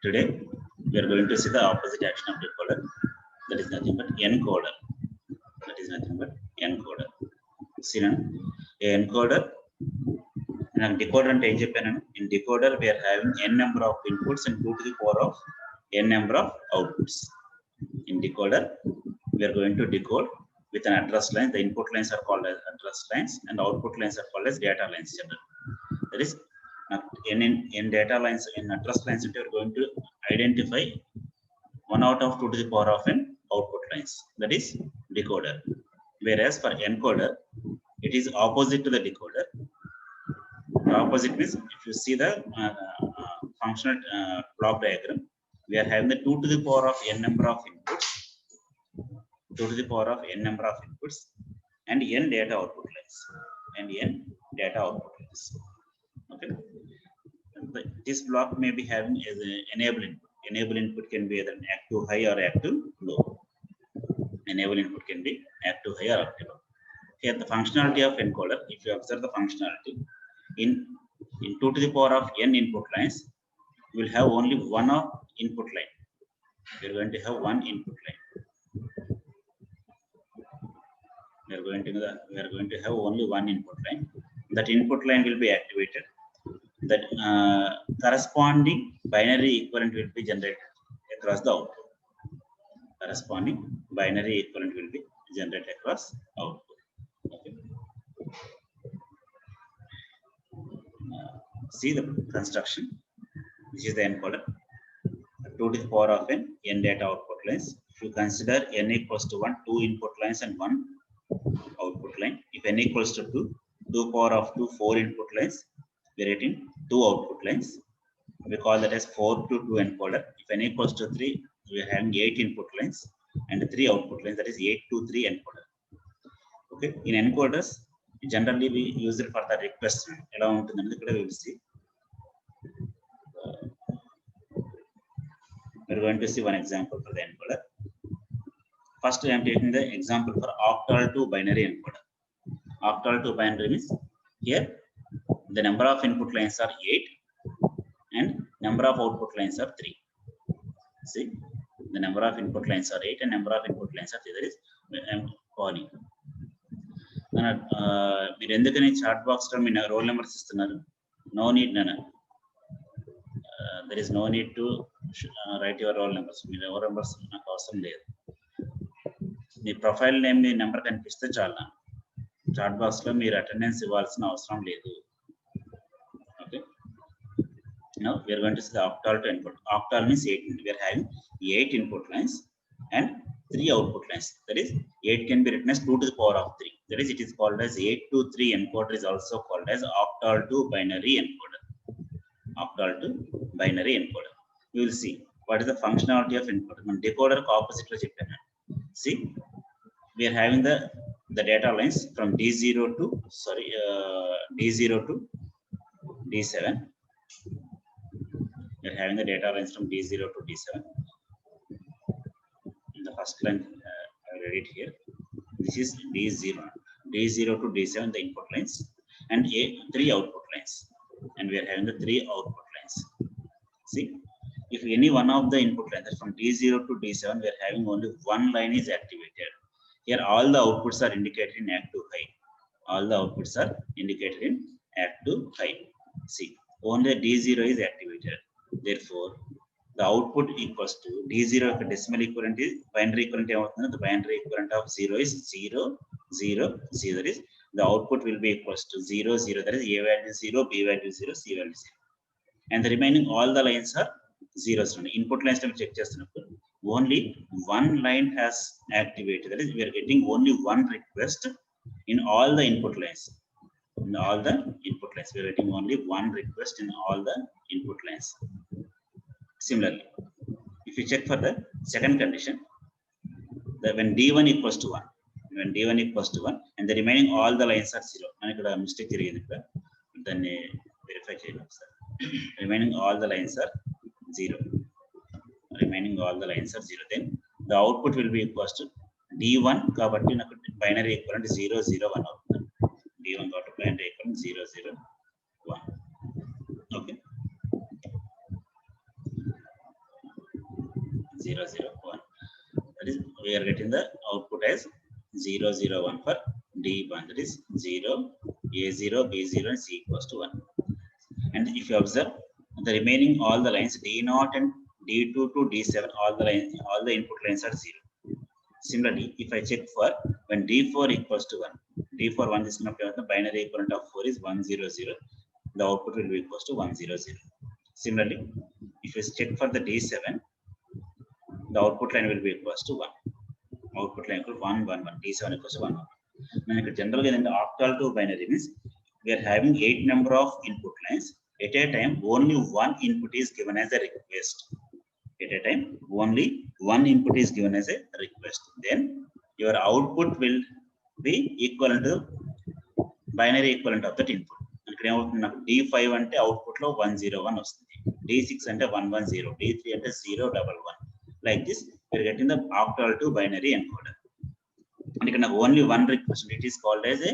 Today we are going to see the opposite action of decoder. That is nothing but encoder. That is nothing but encoder. See now, a encoder and decoder and in decoder we are having n number of inputs and 2 to the power of n number of outputs. In decoder we are going to decode with an address line. The input lines are called as address lines and output lines are called as data lines. That is, in data lines, in address lines, we are going to identify 1 out of 2 to the power of n output lines. That is decoder. Whereas for encoder, it is opposite to the decoder. The opposite means, if you see the functional block diagram, we are having the 2 to the power of n number of inputs, 2 to the power of n number of inputs, and n data output lines, and n data output lines. Okay. This block may be having as an enable input. Enable input can be either active high or active low. Enable input can be active high or active low. Here the functionality of encoder, if you observe the functionality, in 2 to the power of n input lines, you will have only one of input line. We are going to have one input line. We are going to have only one input line. That input line will be activated. That corresponding binary equivalent will be generated across the output. Corresponding binary equivalent will be generated across output. Okay. See the construction. This is the encoder. 2 to the power of n data output lines. If you consider n equals to 1, 2 input lines and 1 output line. If n equals to 2, 2 power of 2, 4 input lines. We are getting 2 output lines. We call that as 4 to 2 encoder. If n equals to 3, we are having 8 input lines and 3 output lines. That is 8 to 3 encoder. Okay. In encoders, generally we use it for the request. We will see. We are going to see one example for the encoder. First, I am taking the example for octal to binary encoder. Octal to binary means here the number of input lines are 8 and number of output lines are 3. See, the number of input lines are 8 and number of input lines are 3. That is, I am calling. మీరు ఎందుకని chat box లో మీ roll numbers ఇస్తున్నారు? No need నన్న. There is no need to write your roll numbers. మీ roll numbers నాకు అవసరం లేదు. మీ ప్రొఫైల్ నేమ్ మీ నెంబర్ కనిపిస్తే చాలా. చాట్ బాక్స్ లో మీరు అటెండెన్స్ ఇవ్వాల్సిన అవసరం లేదు. Okay. Now we are going to see the octal to encoder. Octal means 8. We are having 8 input lines and 3 output lines. That is, 8 can be written as 2 to the power of 3. That is, it is called as 8 to 3 encoder. Is also called as octal to binary encoder. Octal to binary encoder. We will see what is the functionality of encoder. Decoder opposite lo cheppanu. See, we are having the data lines from D0 to D7. We are having the data lines from D0 to D7. In the first line, I read it here. This is D0. D0 to D7, the input lines, and 3 output lines. And we are having the 3 output lines. See, if any one of the input lines from D0 to D7, we are having only one line is activated. Here, all the outputs are indicated in active high. All the outputs are indicated in active high. See, only D0 is activated. Therefore, the output equals to D0 decimal equivalent is binary equivalent. The binary equivalent of 0 is 0, 0, 0. That is, the output will be equals to 0, 0. That is, A value 0, B value 0, C value 0. And the remaining all the lines are zeros. Input lines to check just only one line has activated. That is, we are getting only one request in all the input lines. In all the input lines, we are getting only one request in all the input lines. Similarly, if you check for the second condition, when D1 equals to 1, and the remaining all the lines are 0. I could have mistake then verify. Remaining all the lines are 0. Remaining all the lines are 0. Then the output will be equals to D1. Kabatti binary equivalent 0, 0, 1 output. D1 got to binary equivalent 0, 0, 1. Okay. 0, 0, 1. That is, we are getting the output as 0, 0, 1 for D1. That is 0, A0, B0, and C equals to 1. And if you observe, the remaining all the lines D0 and D2 to D7, all the input lines are 0. Similarly, if I check for when D4 equals to 1, D4 1 is not the binary equivalent of 4 is 1, 0, 0. The output will be equals to 1, 0, 0. Similarly, if you check for the D7, the output line will be equals to 1. Output line equal 1, 1, 1. D7 equals to 1, 1. Now, generally, in the octal to binary means we are having 8 number of input lines. At a time, only one input is given as a request. At a time, only one input is given as a request. Then your output will be equivalent to binary equivalent of that input. D5 ante output lo 101 వస్తుంది. D6 ante 110, D3 ante 011. Like this, we are getting the octal to binary encoder. And ఇక్కడ only one request. It is called as a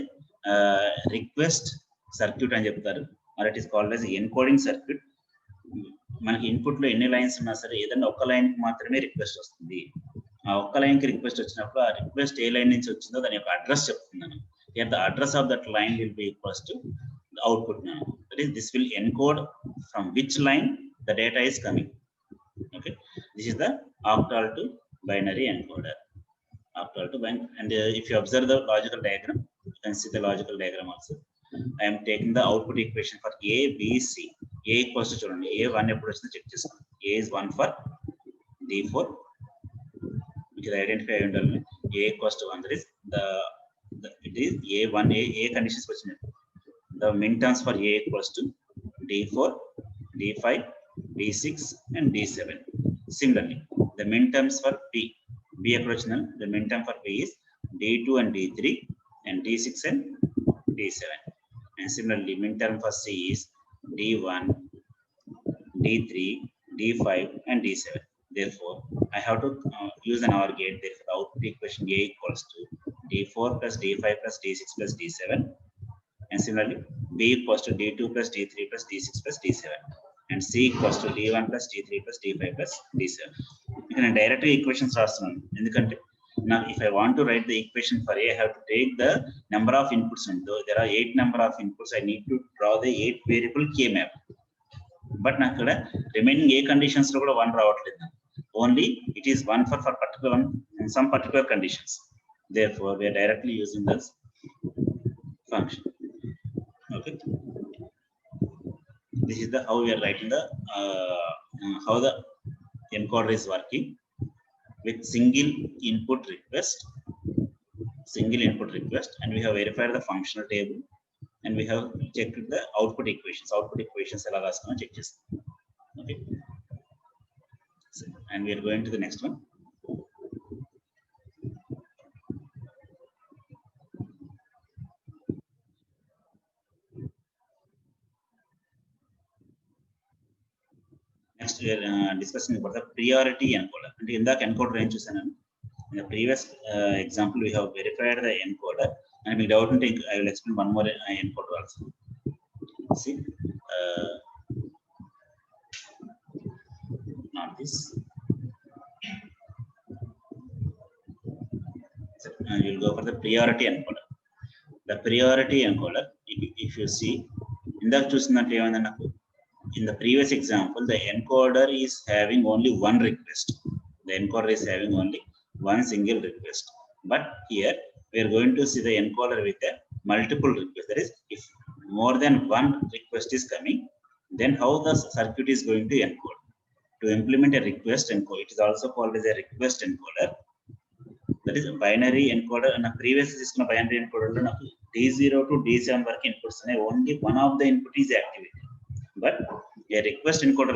request circuit అని చెప్తారు. Or it is called as encoding circuit. మనకి input లో ఎన్ని lines ఉన్నా సరే ఏదైనా ఒక లైన్ కి మాత్రమే రిక్వెస్ట్ వస్తుంది. ఆ ఒక్క లైన్ కి రిక్వెస్ట్ వచ్చినప్పుడు ఆ రిక్వెస్ట్ ఏ లైన్ నుంచి వచ్చిందో దాని యొక్క అడ్రస్ చెప్తున్నాను. Here the address of that line will be equals to the output now. That is, this will encode from which line the data is coming. Okay, this is the octal to binary encoder. Octal to binary, and if you observe the logical diagram, you can see the logical diagram also. I am taking the output equation for A, B, C. A equals to చూడండి A1 ఎప్పుడు వచ్చిందో check చేసుకోండి. A is 1 for D4. మీకు identify అయి ఉండాలి. A equals to 1. That is it is A1, A conditions వచ్చినాయి. The min terms for A equals to D4, D5, D6, and D7. Similarly, the min terms for B ఎక్కడ వచ్చిన the min term for B is D2 and D3 and D6 and D7. And similarly, min term for C is D1, D3, D5, and D7. Therefore, I have to use an OR gate. Therefore, the output equation A equals to D4 plus D5 plus D6 plus D7. And similarly, B equals to D2 plus D3 plus D6 plus D7. And C equals to D1 plus D3 plus D5 plus D7. You can directly equations రాస్తున్నాను. ఎందుకంటే now if I want to write the equation for A, I have to take the number of inputs. And though there are 8 number of inputs, I need to draw the 8 variable K map. But నాకు ఇక్కడ remaining A conditions లో కూడా 1 రావట్లేదు. Only it is 1 for particular one in some particular conditions. Therefore, we are directly using this function. Okay, this is the how we are writing the how the encoder is working with single input request, and we have verified the functional table, and we have checked the output equations. Output equations ela raskona check chestam. Okay, so, and we are going to the next one. Next, we are discussing about the priority encoder. And in the encoder range, in the previous example, we have verified the encoder, and we doubt I will explain one more encoder also. See, not this. So, you will go for the priority encoder. The priority encoder, if you see, in the in the previous example, the encoder is having only one request. The encoder is having only one single request. But here we are going to see the encoder with a multiple request. That is, if more than one request is coming, then how the circuit is going to encode. To implement a request encoder, it is also called as a request encoder. That is a binary encoder. And a previous system binary encoder, D0 to D7 work inputs, only one of the input is activated. But a request encoder,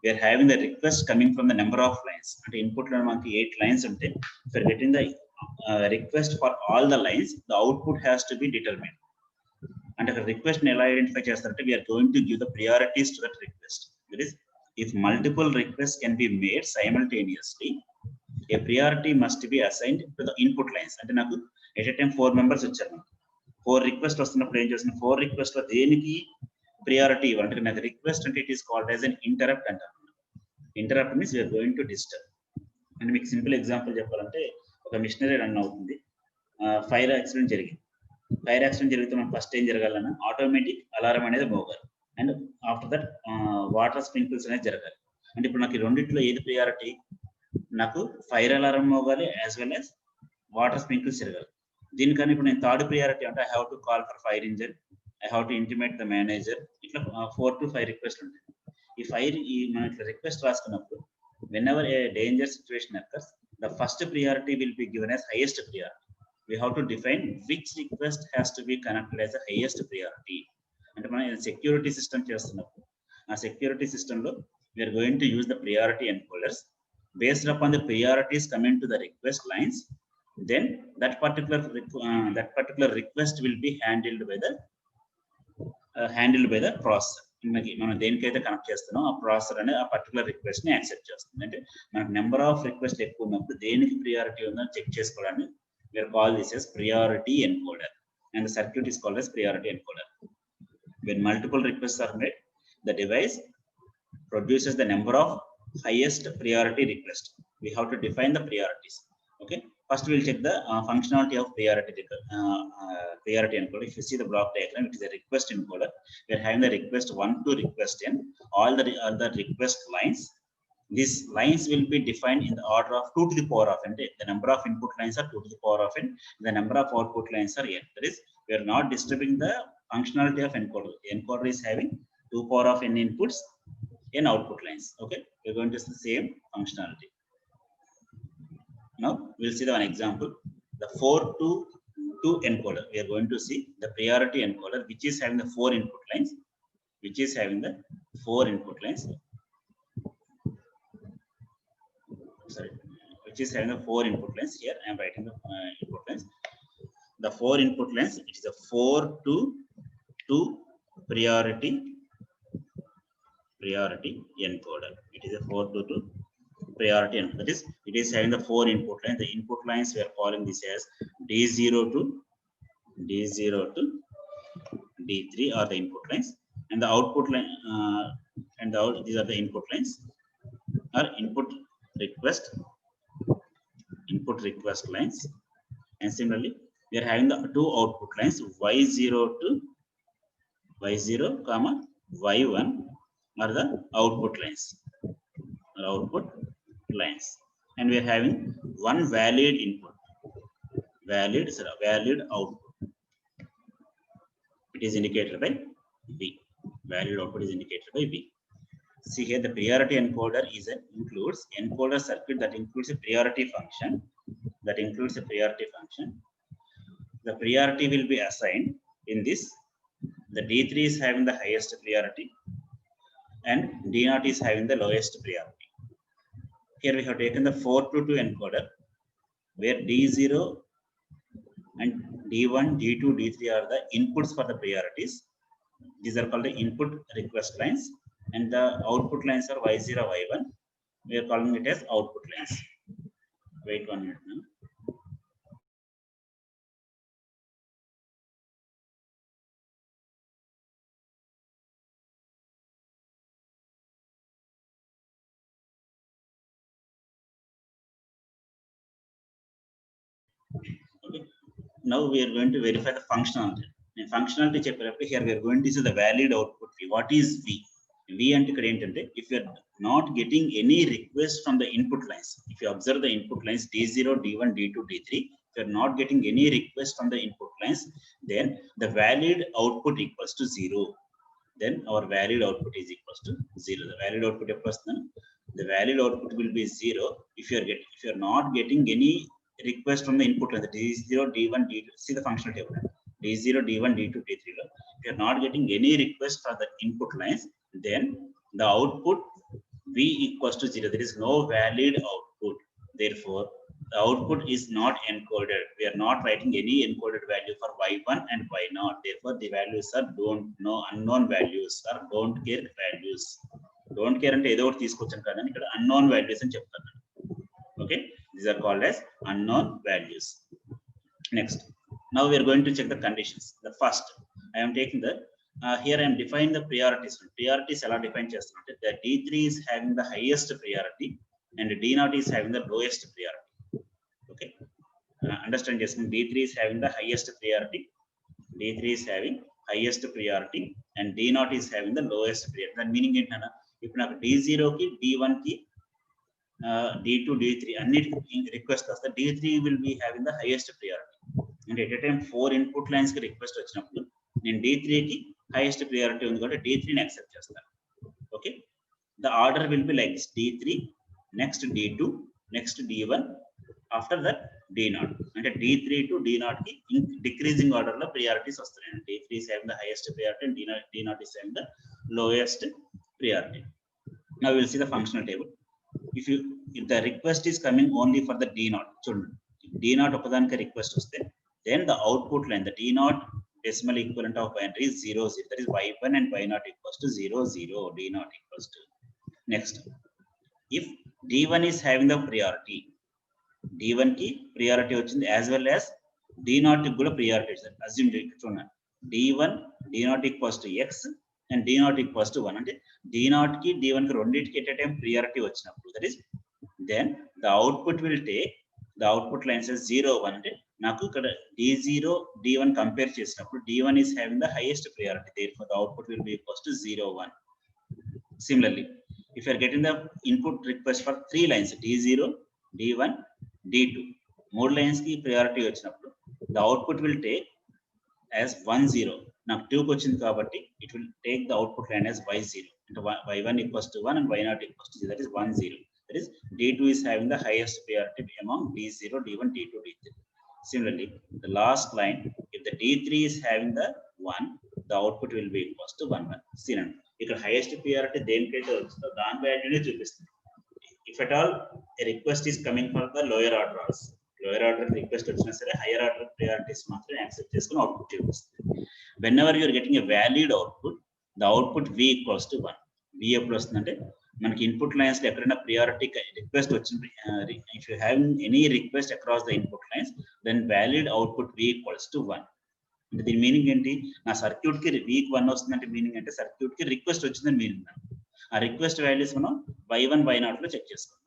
we are having the request coming from the number of lines. At input 8 lines. For getting the request for all the lines, the output has to be determined. And if a request identify, we are going to give the priorities to that request. That is, if multiple requests can be made simultaneously, a priority must be assigned to the input lines. And at a time 4 members వచ్చారు. 4 requests వస్తున్నప్పుడు ఏం చేస్తున్నారు? 4 requests లో దేనికి priority అంటే నాకు request అంటే it is called as an interrupt అంటారు. Interrupt means we are going to disturb. అంటే మీకు సింపుల్ ఎగ్జాంపుల్ చెప్పాలంటే ఒక మిషనరీ రన్ అవుతుంది, ఫైర్ యాక్సిడెంట్ జరిగింది. ఫైర్ యాక్సిడెంట్ జరిగితే మనం ఫస్ట్ ఏం జరగాలన్నా ఆటోమేటిక్ అలారం అనేది మోగాలి. And after that water sprinkles అనేది జరగాలి. అంటే ఇప్పుడు నాకు ఈ రెండిట్లో ఏది ప్రియారిటీ? నాకు ఫైర్ అలారం మోగాలి as well as water sprinkles జరగాలి. దీనికన్నా ఇప్పుడు నేను థర్డ్ ప్రియారిటీ అంటే I have to call for fire engine, I have to intimate the manager, ఇట్లా 4 to 5 రిక్వెస్ట్ ఉంటాయి. ఈ మనం ఇట్లా రిక్వెస్ట్ రాసుకున్నప్పుడు whenever a danger situation occurs, the first priority will be given as highest priority. We have to define which request has to be connected as the highest priority. అంటే మనం security system చేస్తున్నప్పుడు ఆ security సిస్టంలో we are going to use the priority encoders based upon the priorities coming to the request lines. Then that particular request will be handled by the processor. మనం దేనికైతే connect చేస్తున్నాం ఆ processor అనేది ఆ particular request ని accept చేస్తుంది. అంటే మనకు number of request ఎక్కువ ఉన్నప్పుడు దేనికి ప్రియారిటీ ఉందని చెక్ చేసుకోవడానికి we're call this as priority encoder and the circuit is called as priority encoder. When multiple requests are made, the device produces the number of highest priority request. We have to define the priorities. Okay, first we'll check the functionality of priority encoder. If you see the block diagram, it is a request encoder. We are having the request 1 to request n, all the request lines. These lines will be defined in the order of 2 to the power of n. The number of input lines are 2 to the power of n, the number of output lines are n. That is, we are not disturbing the functionality of encoder. The encoder is having 2 power of n inputs, n output lines. Okay, we are going to see the same functionality. Now we'll see the one example, the 4 to 2 encoder. We are going to see the priority encoder which is having the 4 input lines, Here I am writing the input lines. The 4 input lines, it is a 4 to 2 priority encoder. It is a 4 to 2 priority encoder. That is, it is having the 4 input lines. The input lines we are calling this as D0 to D3 are the input lines, and the output line these are the input lines are input request lines. And similarly, we are having the 2 output lines, Y0 comma Y1 are the output lines, and we are having one valid output. It is indicated by B. Valid output is indicated by B. See here, the priority encoder includes encoder circuit that includes a priority function. The priority will be assigned in this. The D3 is having the highest priority and D0 is having the lowest priority. Here we have taken the 4 to 2 encoder where D0 and D1, D2, D3 are the inputs for the priorities. These are called the input request lines, and the output lines are Y0, Y1. We are calling it as output lines. Wait 1 minute now. Okay. Now we are going to verify the functionality. In functionality chapter here we are going to see the valid output V. What is V? V and if you are not getting any request from the input lines, if you observe the input lines D0, D1, D2, D3, if you are not getting any request from the input lines, then the valid output equals to 0. Then our valid output is equals to 0. The valid output will be 0 if you are not getting any request from the input lines, D0, D1, D2. See the functionality of that. D0, D1, D2, D3. If you are not getting any request from the input lines, then the output V equals to 0. There is no valid output. Therefore, the output is not encoded. We are not writing any encoded value for Y1 and Y0. Therefore, the values are unknown values or don't care values. Don't care ante edo okati teesukochanu kadani ikkada unknown values ani cheptanu. Okay, these are called as unknown values. Next, now we are going to check the conditions. The first, I am taking the here I am defining the priorities. Priorities ela define chestunante. The D3 is having the highest priority and D0 is having the lowest priority. Okay, understand just D3 is having the highest priority. D3 is having highest priority and D0 is having the lowest priority. That meaning ఏంటన్నా ఇప్పుడు నాకు D0 కి D1 కి D2 D3 అన్నిటికి request వస్తే D3 will be having the highest priority. అంటే at a time 4 input lines కి request వచ్చినప్పుడు నేను D3 కి highest priority ఉంది కాబట్టి D3 ని యాక్సెప్ట్ చేస్తాను. Okay, the order will be like this: D3, next D2, next D1, after that D0. అంటే D3 to D0 కి decreasing order లో priorities వస్తున్నాయి. D3 is having the highest priority and D0 is having the lowest priority. Now we will see the functional table. If the request is coming only for the D0, చూడండి D0 ఒకదానికి request వస్తే then the output line, the D0 decimal equivalent of binary is 0 0. That is y1 and y0 equals to 0 0. D0 equals to next. If D1 is having the priority, D1 ki priority వచ్చింది as well as D0 కి కూడా priority వచ్చింది. Assume చూడండి D1 D0 equals to x and D0 equals to 1. అంటే D0 కి D1 కి రెండింటికి at a time priority వచ్చినప్పుడు, that is then the output will take the output line says 0 1. అంటే నాకు ఇక్కడ D0 D1 కంపేర్ చేసినప్పుడు D1 is having the highest priority, therefore the output will be equals to 0 1. Similarly, if you are getting the input request for 3 lines D0 D1 D2, more lines ki priority వచ్చినప్పుడు the output will take as 1 0. నాకు 2 కి వచ్చింది కాబట్టి it will take the output line as y0. అంటే y1 equals to 1 and y0 equals to 0, that is 1 0. That is D2 is having the highest priority among D0 D1 D2 D3. Similarly, the last line, if the D3 is having the 1, the output will be equals to 1 1. See now, ఇక్కడ highest priority దేనికైతే వచ్చిందో దాని వాల్యూనే చూపిస్తుంది. If at all a request is coming for the lower order also, lower order request వచ్చినా సరే higher order priorities మాత్రమే accept చేసుకుని output చూపిస్తుంది. Whenever you are getting a valid output, the output V equals to 1. V ఎప్పుడు వస్తుందంటే మనకి input lines లో ఎక్కడైనా ప్రియారిటీ రిక్వెస్ట్ వచ్చింది, if you have any request across the input lines then valid output V equals to 1. అంటే దీని meaning ఏంటి, నా సర్క్యూట్ కి వీక్ 1 వస్తుందంటే మీనింగ్ అంటే సర్క్యూట్ కి రిక్వెస్ట్ వచ్చిందని మీనింగ్. ఆ రిక్వెస్ట్ వాల్యూస్ మనం y1 y0 లో చెక్ చేసుకుందాం.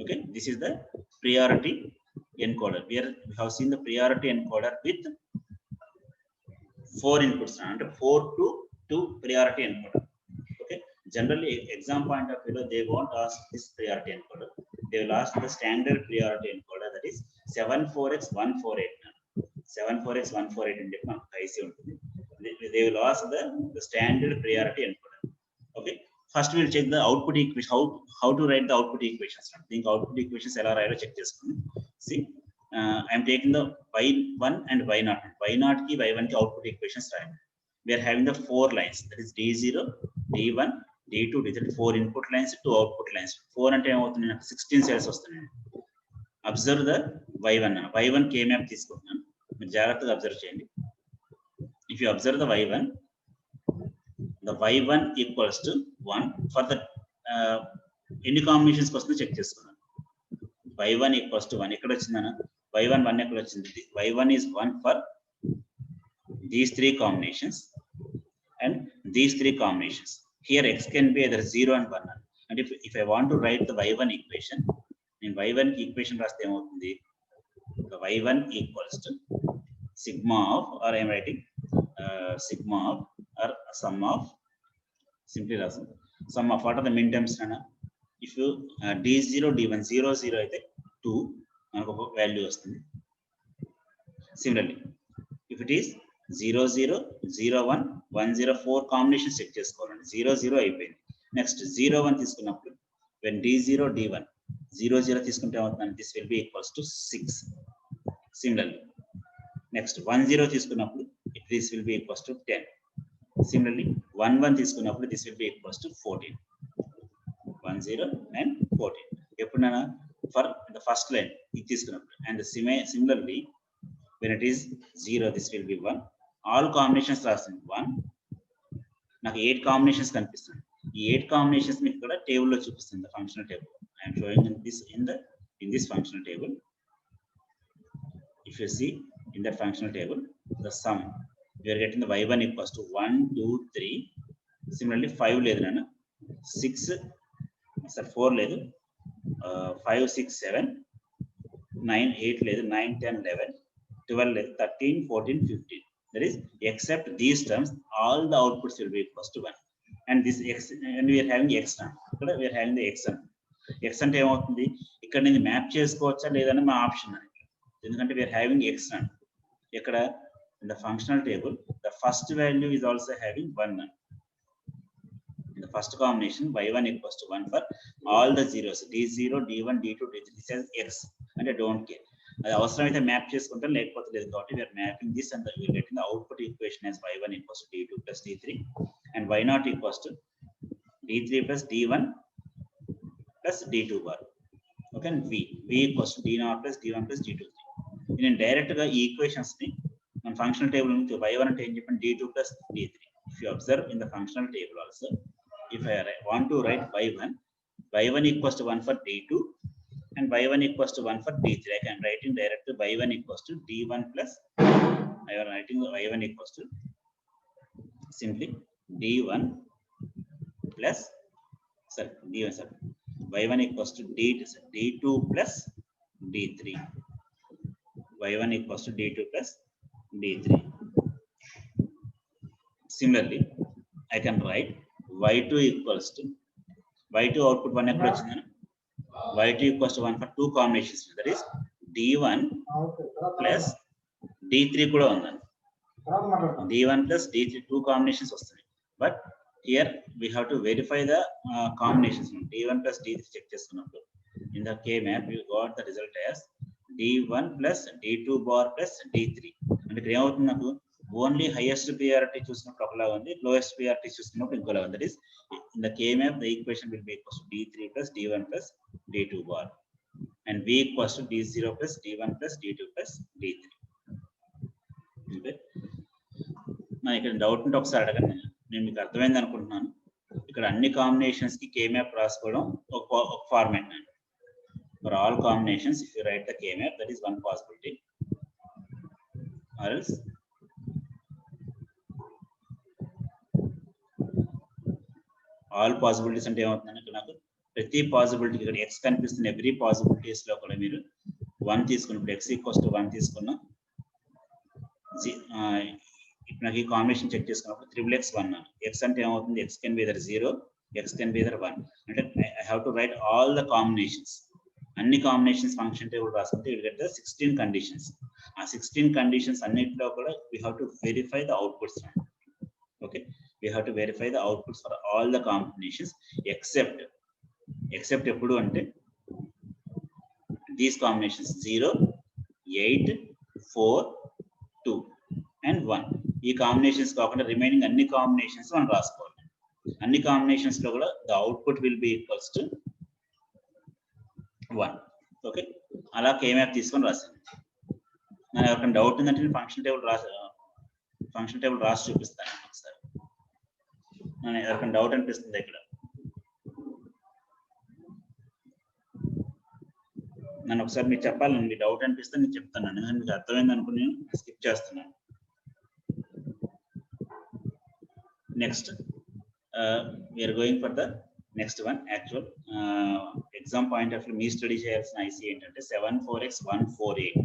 Okay, this is the priority encoder. we have seen the priority encoder with 4 inputs, అంటే 4 to 2 priority encoder. Okay, generally exam point of view they won't ask this priority encoder, they will ask the standard priority encoder, that is 74x148. 74x148 అని చెప్పి మనకు IC ఉంటుంది. they will ask the standard priority encoder. Okay, first we will check the output equation, how to write the output equations. దీనికి output equations ఎలా రాయాలో check చేసుకుందాం. see, I am taking the y1 and y0. y0 ki y1 ki output equations రాయండి. We are having the 4 lines, that is D0 D1 D2 D3, 4 input lines, 2 output lines. 4 అంటే ఏమవుతుంది, నాకు 16 cells వస్తున్నాయి. Observe the y1. y1 k map తీసుకుంటున్నాను, మీరు జాగ్రత్తగా observe చేయండి. If you observe the y1, the y1 equals to 1 for the ఎన్ని combinations వస్తుందో చెక్ చేసుకున్నాను. y1 equals to 1 ఎక్కడ వచ్చిందన్న, y1 1 ఎక్కడ వచ్చింది, y1 is 1 for these 3 combinations and these 3 combinations. Here x can be either 0 and 1. And if I want to write the y1 equation, in y1 equation రాస్తే ఏమవుతుంది, the y1 equals to sigma of, or I am writing sigma of, or sum of, simply రాస్తాం sum of what are the min terms అన్న. if you d0 d1 0 0 అయితే 2 మనకు ఒక value వస్తుంది. Similarly, if it is 0 0 0 1 1 0 4 combination check చేసుకోవాలండి. 0 0 అయిపోయింది. Next 0 1 తీసుకున్నప్పుడు when d0 d1 0 0 తీసుకుంటే ఏమవుతుంది, this will be equals to 6. Similarly, next 1 0 తీసుకున్నప్పుడు this will be equals to 10. Similarly, 1 1 తీసుకున్నప్పుడు this will be equals to 14. 1 0 and 14 ఎప్పుడైనా for the first line ఇది తీసుకున్నప్పుడు. And similarly, when it is 0 this will be 1. all combinations రాస్తుంది 1. నాకు 8 combinations కనిపిస్తుంది. ఈ 8 combinations మీకు ఇక్కడ టేబుల్ లో చూపిస్తుంది, functional table. I am showing in this functional table. If you see in that functional table, the sum we are getting the y1 equals to 1 2 3. Similarly 5 లేదు నాన్న, 6 4 లేదు, 5, 6, 7, 9, 8 లేదు, 9, 10, 11, 12 లేదు, 13, 14, 15. That is, except these terms, all the outputs will be equals to 1. And this x, and we are having x now. ఇక్కడ we are having the x అని. x అంటే ఏమవుతుంది, ఇక్కడ నేను మ్యాప్ చేసుకోవచ్చా లేదని మా ఆప్షన్ అని. ఎందుకంటే we are having x అని. ఇక్కడ in the functional table, the first value is also having 1 అని. In the first combination, y1 equals to 1 for all the zeros, d0, d1, d2, d3. This is x, and I don't care. అది అవసరమైతే map చేసుకుంటాం, లేకపోతే లేదు. కాబట్టి we are mapping this and we are getting the output equation as y1 equals to d2 plus d3 and y0 equals to d3 plus d1 plus d2 bar. Okay, and v equals to d0 plus d1 plus d2. నేను direct గా ఈ equations ని మన functional table నుంచి y1 అంటే ఏం చెప్పండి, d2 plus d3. If you observe in the functional table also, if I want to write y1 equals to 1 for d2 and y1 equals to 1 for d3. I can write in direct to y1 equals to d1 plus, I am writing y1 equals to simply d1 plus, sorry, d1, sorry, y1 equals to d2 plus d3. y1 equals to d2 plus d3. Similarly, I can write y2 equals to, y2 output 1 ఎక్కడ వచ్చిందని, y2 equals to 1 for two combinations. That is d1 plus d3 కూడా ఉందని. d1 plus d3 two combinations వస్తాయి. But here we have to verify the combinations. d1 plus d3 check చేసుకున్నప్పుడు in the k map you got the result as d1 plus d2 bar plus d3. అంటే ఇక్కడ ఏమవుతుంది, నాకు only highest priority చూసినప్పుడు ఒకలా ఉంది, lowest priority చూసినప్పుడు ఇంకోలా ఉంది. That is in the k map the equation will be equals to d3 plus d1 plus d2 bar and v equals to d0 plus d1 plus d2 plus d3. Okay, నా ఇక్కడ doubt ఉంటే ఒకసారి అడగండి, నేను మీకు అర్థమైంది అనుకుంటున్నాను. ఇక్కడ అన్ని కాంబినేషన్స్ కి k map రాసుకోవడం ఒక ఫార్మాట్ అండి. For all combinations, if you write the k map, that is one possibility. Or else all possibilities అంటే ఏమవుతుందంటే, ఇక్కడ నాకు ప్రతి పాసిబిలిటీ, ఇక్కడ x కనిపిస్తున్న ఎవ్రీ పాసిబిలిటీస్ లో కూడా మీరు 1 తీసుకున్నప్పుడు x ఈక్వల్స్ టు 1 తీసుకున్నా, ఇప్పుడు నాకు ఈ కాంబినేషన్ చెక్ చేసుకున్నప్పుడు త్రిబుల్ x 1 x అంటే ఏమవుతుంది, x can be either 0, x can be either 1. అంటే I have to right all the combinations, అన్ని కాంబినేషన్స్ ఫంక్షన్ టేబుల్ రాసుకుంటే you get the 16 conditions. ఆ 16 కండిషన్స్ అన్నిటిలో కూడా we have to verify the outputs. Okay, we have to verify the outputs for all the combinations except ఎప్పుడు అంటే these combinations 0, 8, 4, 2 and 1. ఈ combinations కాకుండా remaining అన్ని combinations మనం రాసుకోవాలి. అన్ని కాంబినేషన్స్ లో కూడా the output will be equals to 1. Okay, అలా k map తీసుకొని రాసాను. నాకు ఎవరికైనా డౌట్ ఉందంటే నేను ఫంక్షన్ టేబుల్ రాసి చూపిస్తాను ఒకసారి. నేను ఎవరికైనా డౌట్ అనిపిస్తుంది ఇక్కడ, నన్ను ఒకసారి మీరు చెప్పాలి, మీకు డౌట్ అనిపిస్తే నేను చెప్తాను. ఎందుకంటే మీకు అర్థమైంది అనుకుని నేను స్కిప్ చేస్తున్నాను. Next we're going for the next one. Actual exam point of view మీ స్టడీ చేయాల్సిన ఐసీ ఏంటంటే 74x 148,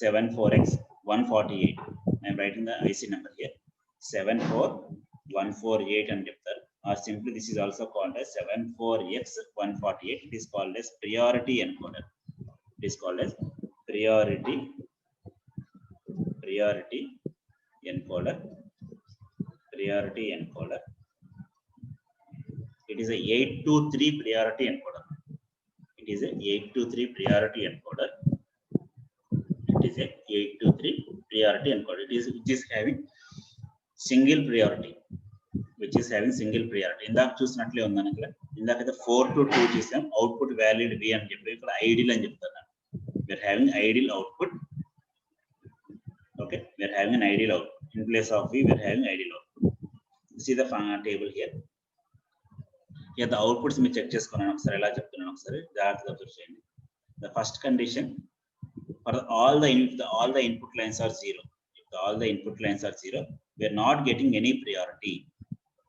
74x 148. I'm writing the IC number here 74148 అని చెప్తారు. Or simply this is also called as 74x 148. It is called as priority encoder. It is called as priority encoder. It is a 823 priority encoder. It is a 823 priority encoder. Which is having single priority. ఇందాక చూసినట్లే ఉందని, ఇక్కడ ఇందాక 4 to 2 చేసాం, output valid v అని చెప్పి ఇక్కడ ideal అని చెప్తాను. We're having ideal output. Okay, we're having an ideal output. In place of v, we are having ideal output. See the table here. Here the outputs మీరు check చేసుకున్నాను ఒకసారి, ఎలా చెప్తున్నాను ఒకసారి జాగ్రత్తగా అబ్జర్వ్ చేయండి. The first condition for all the input lines are 0. If all the input lines are 0, we are not getting any priority.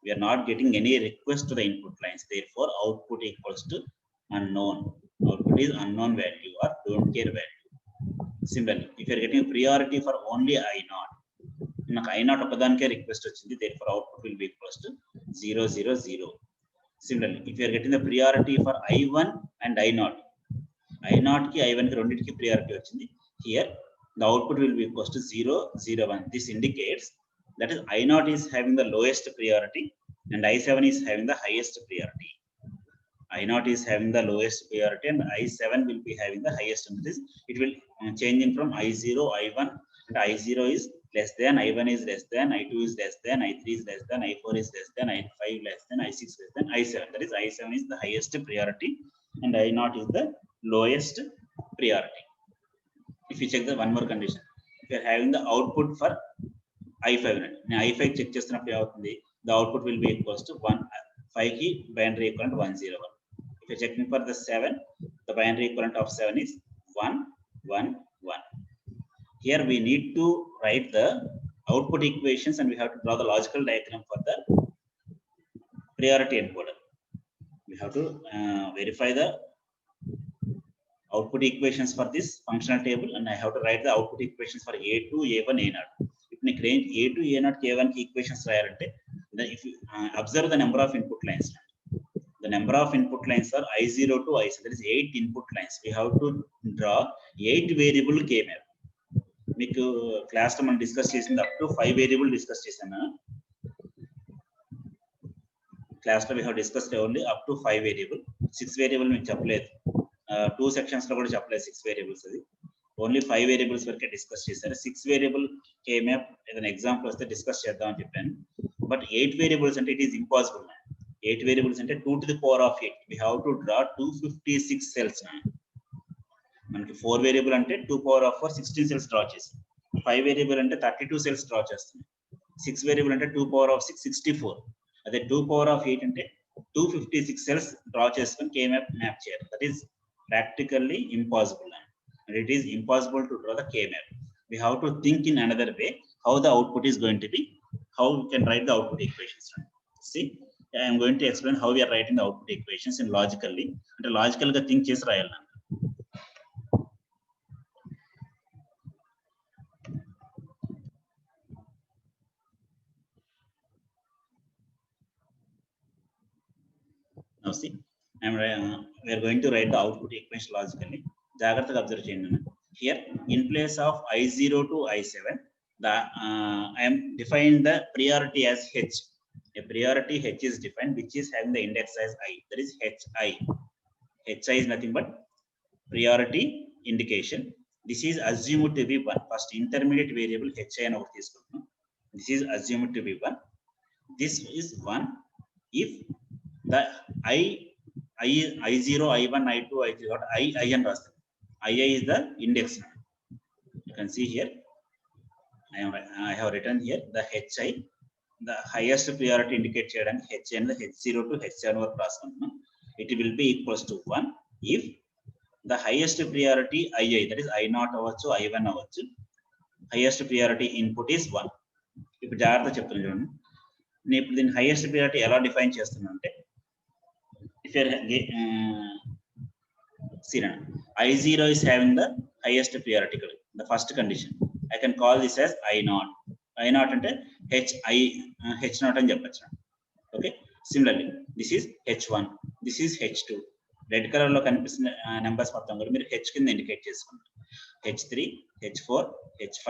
We are not getting any request to the input lines. Therefore, output equals to unknown. Output is unknown value or don't care value. Similarly, if you are getting a priority for only I0, నాకు I0 ఒకదానికే request వచ్చింది, therefore output will be equals to 0 0 0. Similarly, if you are getting the priority for I1 and I0, I0 కి I1 కి రెండింటికి priority వచ్చింది, here the output will be equals to 0 0 1. This indicates that is I0 is having the lowest priority and I7 is having the highest priority. I0 is having the lowest priority and I7 will be having the highest. This it will changing from I0 I1, and I0 is less than, I1 is less than, I2 is less than, I3 is less than, I4 is less than, I5 less than, I6 less than, I7. That is I7 is the highest priority and I0 is the lowest priority. If you check the one more condition, if you are having the output for I5, I5 check చేస్తున్నప్పుడు అవుతుంది, the output will be equals to 1, 5 కి binary equivalent 101. If you're checking for the 7, the binary equivalent of 7 is 1 1 1. Here we need to write the output equations and we have to draw the logical diagram for the priority encoder. We have to verify the output equations for this functional table, and I have to write the output equations for A2, A1, A0. If you range A2, A0, K1 equations రాయాలంటే, then if you observe the number of input lines, the number of input lines are I0 to I7. There is 8 input lines. We have to draw 8 variable K map. మీకు class లో మనం discuss చేసింది up to 5 variable discuss చేశాను. Class లో we have discussed only up to 5 variable. 6 variable మీకు చెప్పలేదు, 2 sections లో కూడా చెప్పలేదు 6 వేరియబుల్స్. అది ఓన్లీ 5 వేరియబుల్స్ వరకే డిస్కస్ చేశారు. 6 వేరియబుల్ కే మ్యాప్ ఏదైనా ఎగ్జాంపుల్ వస్తే డిస్కస్ చేద్దామని చెప్పాను. బట్ 8 వేరియబుల్స్ అంటే ఇట్ ఈస్ ఇంపాసిబుల్. 8 వేరియబుల్స్ అంటే 2 to the power of 8. We have to draw 256 cells. మనకి 4 వేరియబుల్ అంటే 2 power of 4 16 cells డ్రా చేసి, 5 వేరియబుల్ అంటే 32 cells డ్రా చేస్తున్నాయి, 6 వేరియబుల్ అంటే 2 power of 6 64. అదే 2 power of 8 అంటే 256 cells డ్రా చేసుకొని K మ్యాప్ మ్యాప్ చేయాలి. That is practically impossible, and it is impossible to draw the K map. We have to think in another way how the output is going to be, how we can write the output equations. See, I am going to explain how we are writing the output equations in logically, and logical ga think chesi rayalna. Now see, we are going to write the output equation logically. Jagrataga observe cheyandi. Here in place of I0 to I7, the I am defined the priority as H. A priority H is defined which is having the index as I. That is HI. HI is nothing but priority indication. This is assumed to be 1. First intermediate variable HI అని ఒకటి తీసుకుంటున్నాం. This is assumed to be 1. This is 1 if the I0, I1, I2, I3 got I అని రాస్తాం. II is the index. You can see here, I have written here the HI, the highest priority indicate చేయడానికి H and the H0 to H7 వరకు రాసుకుంటున్నాం. It will be equals to 1 if the highest priority II, that is I0 అవ్వచ్చు, I1 అవ్వచ్చు, highest priority input is 1. ఇప్పుడు జాగ్రత్త చెప్తున్నాను చూడండి. నేను ఇప్పుడు దీన్ని హైయెస్ట్ ప్రియారిటీ ఎలా డిఫైన్ చేస్తున్నా అంటే, if you see now I0 is having the highest priority, the first condition, I can call this as I0. I0 అంటే H0 అని చెప్పచ్చు. Okay, similarly this is H1, this is H2. Red colour లో కనిపిస్తున్న numbers మొత్తం కూడా మీరు H కింద indicate చేసుకుంటారు. H3, H4, H5,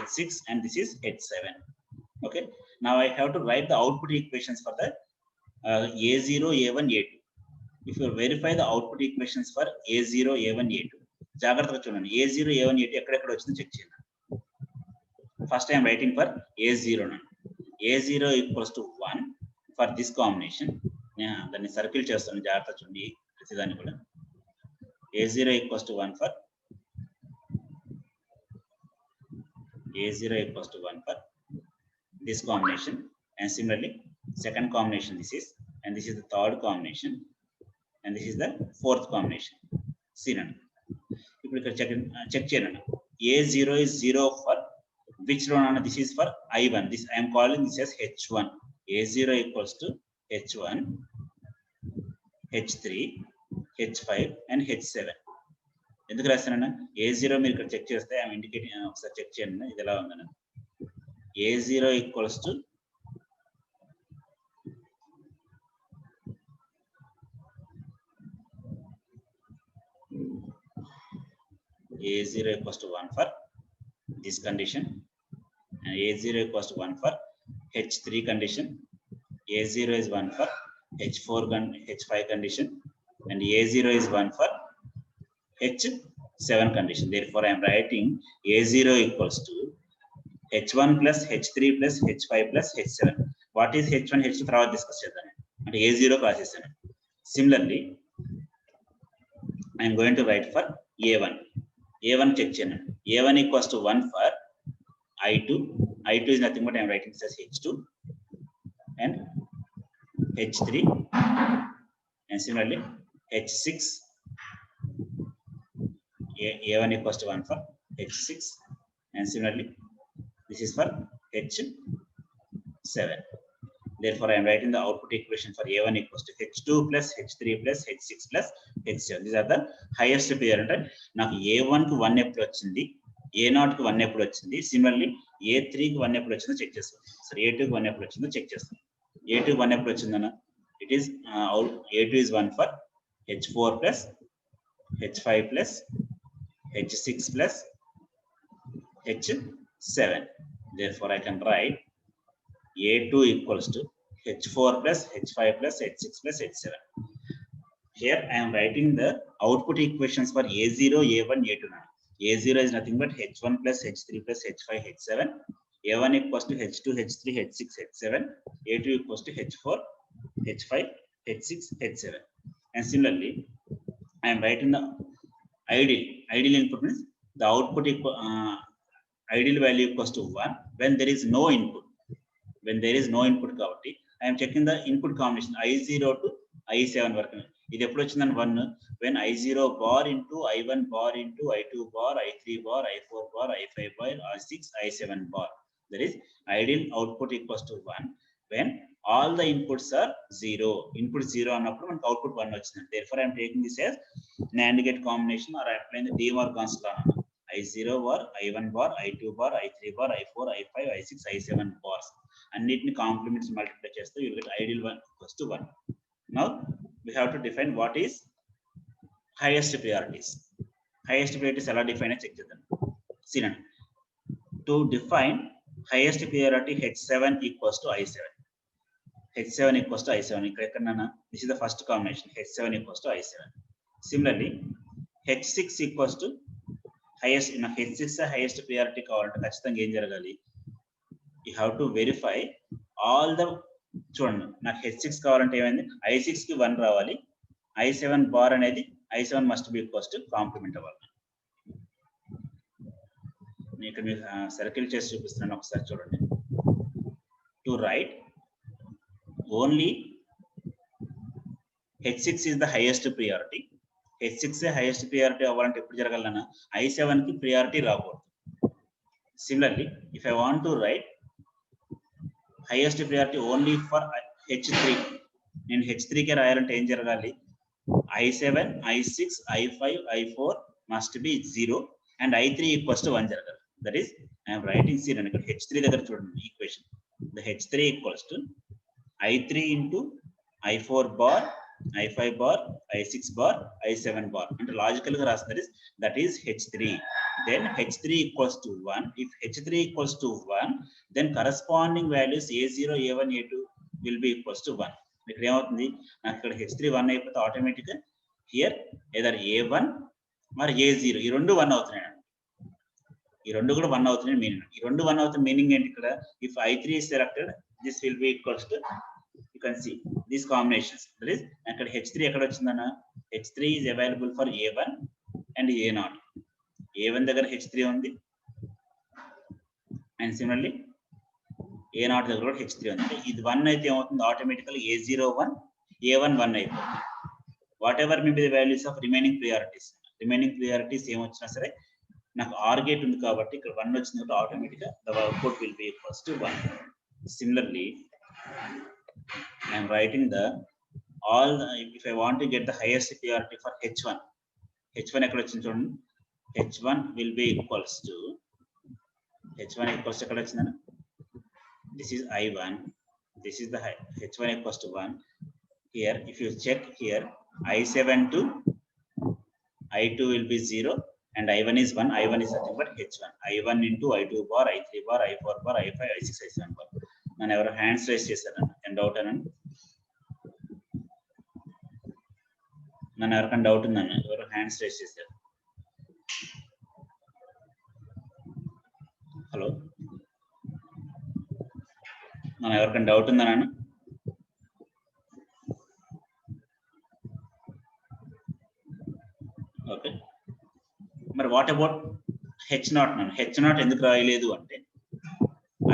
H6 and this is H7. Okay, now I have to write the output equations for the A0, A1, A2. If you verify the output equations for A0, A1, A2, జాగ్రత్తగా చూడండి. A0, A1, A2 ఎక్కడెక్కడ వచ్చిందో check చేయండి. First I am writing for A0. A0 equals to 1 for this combination. దాన్ని circle చేస్తాను, జాగ్రత్త చూడండి ప్రతిదాన్ని కూడా. A0 equals to 1 for this combination, and similarly second combination this is, and this is the third combination, and this is the fourth combination. See now, ఇప్పుడు ఇక్కడ check చేయండి. A0 is 0 for which row? This is for I1. This I am calling this as H1. A0 equals to H1, H3, H5 and H7. ఎందుకు రాస్తానన్నా A0 మీరు ఇక్కడ check చేస్తే I'm indicating ఒకసారి check చేయండి ఇది ఎలా ఉందన్న A0 equals to A0 equals to 1 for this condition and A0 equals to 1 for H3 condition. A0 is 1 for H4 H5 condition and A0 is 1 for H7 condition. Therefore, I am writing A0 equals to H1 plus H3 plus H5 plus H7. What is H1, H2? తర్వాత discuss చేద్దాం అంటే A0 రాసేసాను. Similarly, I am going to write for A1. A1 check చేయండి. A1 equals to 1 for I2. I2 is nothing but I am writing this as H2 and H3 and similarly H6. A1 equals to 1 for H6 and similarly this is for H7. Therefore, I am writing the output equation for A1 equals to H2 plus H3 plus H6 plus H7. These are the highest priority. Now A1 కు 1 ఎప్పుడు వచ్చింది, A0 కు 1 ఎప్పుడు వచ్చింది, similarly A3 కు 1 ఎప్పుడు వచ్చిందో check చేస్తాం. సో A2 కు 1 ఎప్పుడు వచ్చిందో చెక్ చేస్తాం. A2 కు 1 ఎప్పుడు వచ్చిందన్న it is A2 is 1 for H4 plus H5 plus H6 plus H7. Therefore, I can write A2 equals to H4 plus H5 plus H6 plus H7. Here I am writing the output equations for A0, A1, A2 now. A0 is nothing but H1 plus H3 plus H5, H7. A1 equals to H2, H3, H6, H7. A2 equals to H4, H5, H6, H7. And similarly, I am writing the ideal input means the output ideal value equals to 1 when there is no input. When there is no input కాబట్టి I am checking the input combination I0 to I7 వరకు. ఇది ఎప్పుడు వచ్చిందని 1 when I0 bar into I1 bar into I2 bar I3 bar I4 bar I5 bar I6 I7 bar. That is ideal output equals to 1 when all the inputs are 0. Input 0 అన్నప్పుడు మనకు output 1 వచ్చింది. Therefore, I am taking this as NAND gate combination or I am applying the De Morgan's law. I0 bar, I1 bar, I2 bar, I3 bar, I4, I5, I6, I7 bars. అన్నిటిని compliments multiply చేస్తే you will get ideal one equals to 1. Now we have to define what is highest priorities. Highest priorities ఎలా define check చేద్దాం. See now, to define highest priority H7 equals to I7. H7 equals to I7. ఇక్కడ ఎక్కడన్నా this is the first combination H7 equals to I7. Similarly, H6 equals to highest. నాకు H6 highest priority కావాలంటే ఖచ్చితంగా ఏం జరగాలి, you have to verify all the చూడండి నాకు H6 కావాలంటే ఏమైంది I6 కి 1 రావాలి, I7 బార్ అనేది I7 must be equals to complement అవ్వాలి. నేను ఇక్కడ మీకు సర్కిల్ చేసి చూపిస్తున్నాను ఒకసారి చూడండి. To write only H6 is the highest priority. H6 highest priority అవ్వాలంటే ఎప్పుడు జరగాలన్నా I7 కి priority రాకూడదు. Similarly, if I want to write highest priority only for H3, నేను H3 కే రాయాలంటే ఏం జరగాలి, I7, I6, I5, I4 must be 0 and I3 equals to 1 జరగాలి. That is, I am writing here ఇక్కడ H3 దగ్గర చూడండి equation. The H3 equals to I3 into I4 bar, I5 bar, I6 bar, I7 bar. అంటే logical గా రాస్తుంది that is H3. Then H3 equals to 1. If H3 equals to 1, then corresponding values A0, A1, A2 will be equals to 1. ఇక్కడ ఏమవుతుంది, నాకు ఇక్కడ H3 1 అయిపోతే automatic గా here either A1 or A0 ఈ రెండు 1 అవుతున్నాయి. ఈ రెండు కూడా 1 అవుతున్నాయి మీనింగ్. ఈ రెండు 1 అవుతున్న మీనింగ్ ఏంటి, ఇక్కడ if I3 is selected, this will be equals to, you can see these combinations. That is, అక్కడ H3 ఎక్కడ వచ్చిందన్న, H3 is available for A1 and A0. A1 దగ్గర H3 ఉంది and similarly A0 దగ్గర కూడా H3 ఉంది. ఇది 1 అయితే ఏమవుతుంది, ఆటోమేటికల్ A0 1, A1 1 అయిపోతుంది. Whatever may be the values of remaining priorities ఏమొచ్చినా సరే నాకు ఆర్ గేట్ ఉంది కాబట్టి ఇక్కడ 1 వచ్చింది కాబట్టి ఆటోమేటిక్ గా the output will be equals to 1. Similarly, I am writing the all the, if I want to get the highest priority for h1 ఎక్కడ వచ్చింది చూడండి, h1 will be equals to h1 equals to ఎక్కడ వచ్చిందని, this is I1, this is the h1 equals to 1. Here if you check here, I7 to I2 will be 0 and I1 is 1. I1 is nothing but h1. I1 into I2 bar, I3 bar, I4 bar, I5, I6, I7 bar. నన్ను ఎవరు hands rice చేశారన్న, and doubt అనండి, నన్ను ఎవరికైనా doubt ఉందన్న, ఎవరు hands rice చేశారు? Hello, నన్ను ఎవరికైనా డౌట్ ఉందా నాన్న? ఓకే, మరి వాట్ అబౌట్ హెచ్ నాట్? నన్ను హెచ్ నాట్ ఎందుకు రాయలేదు అంటే,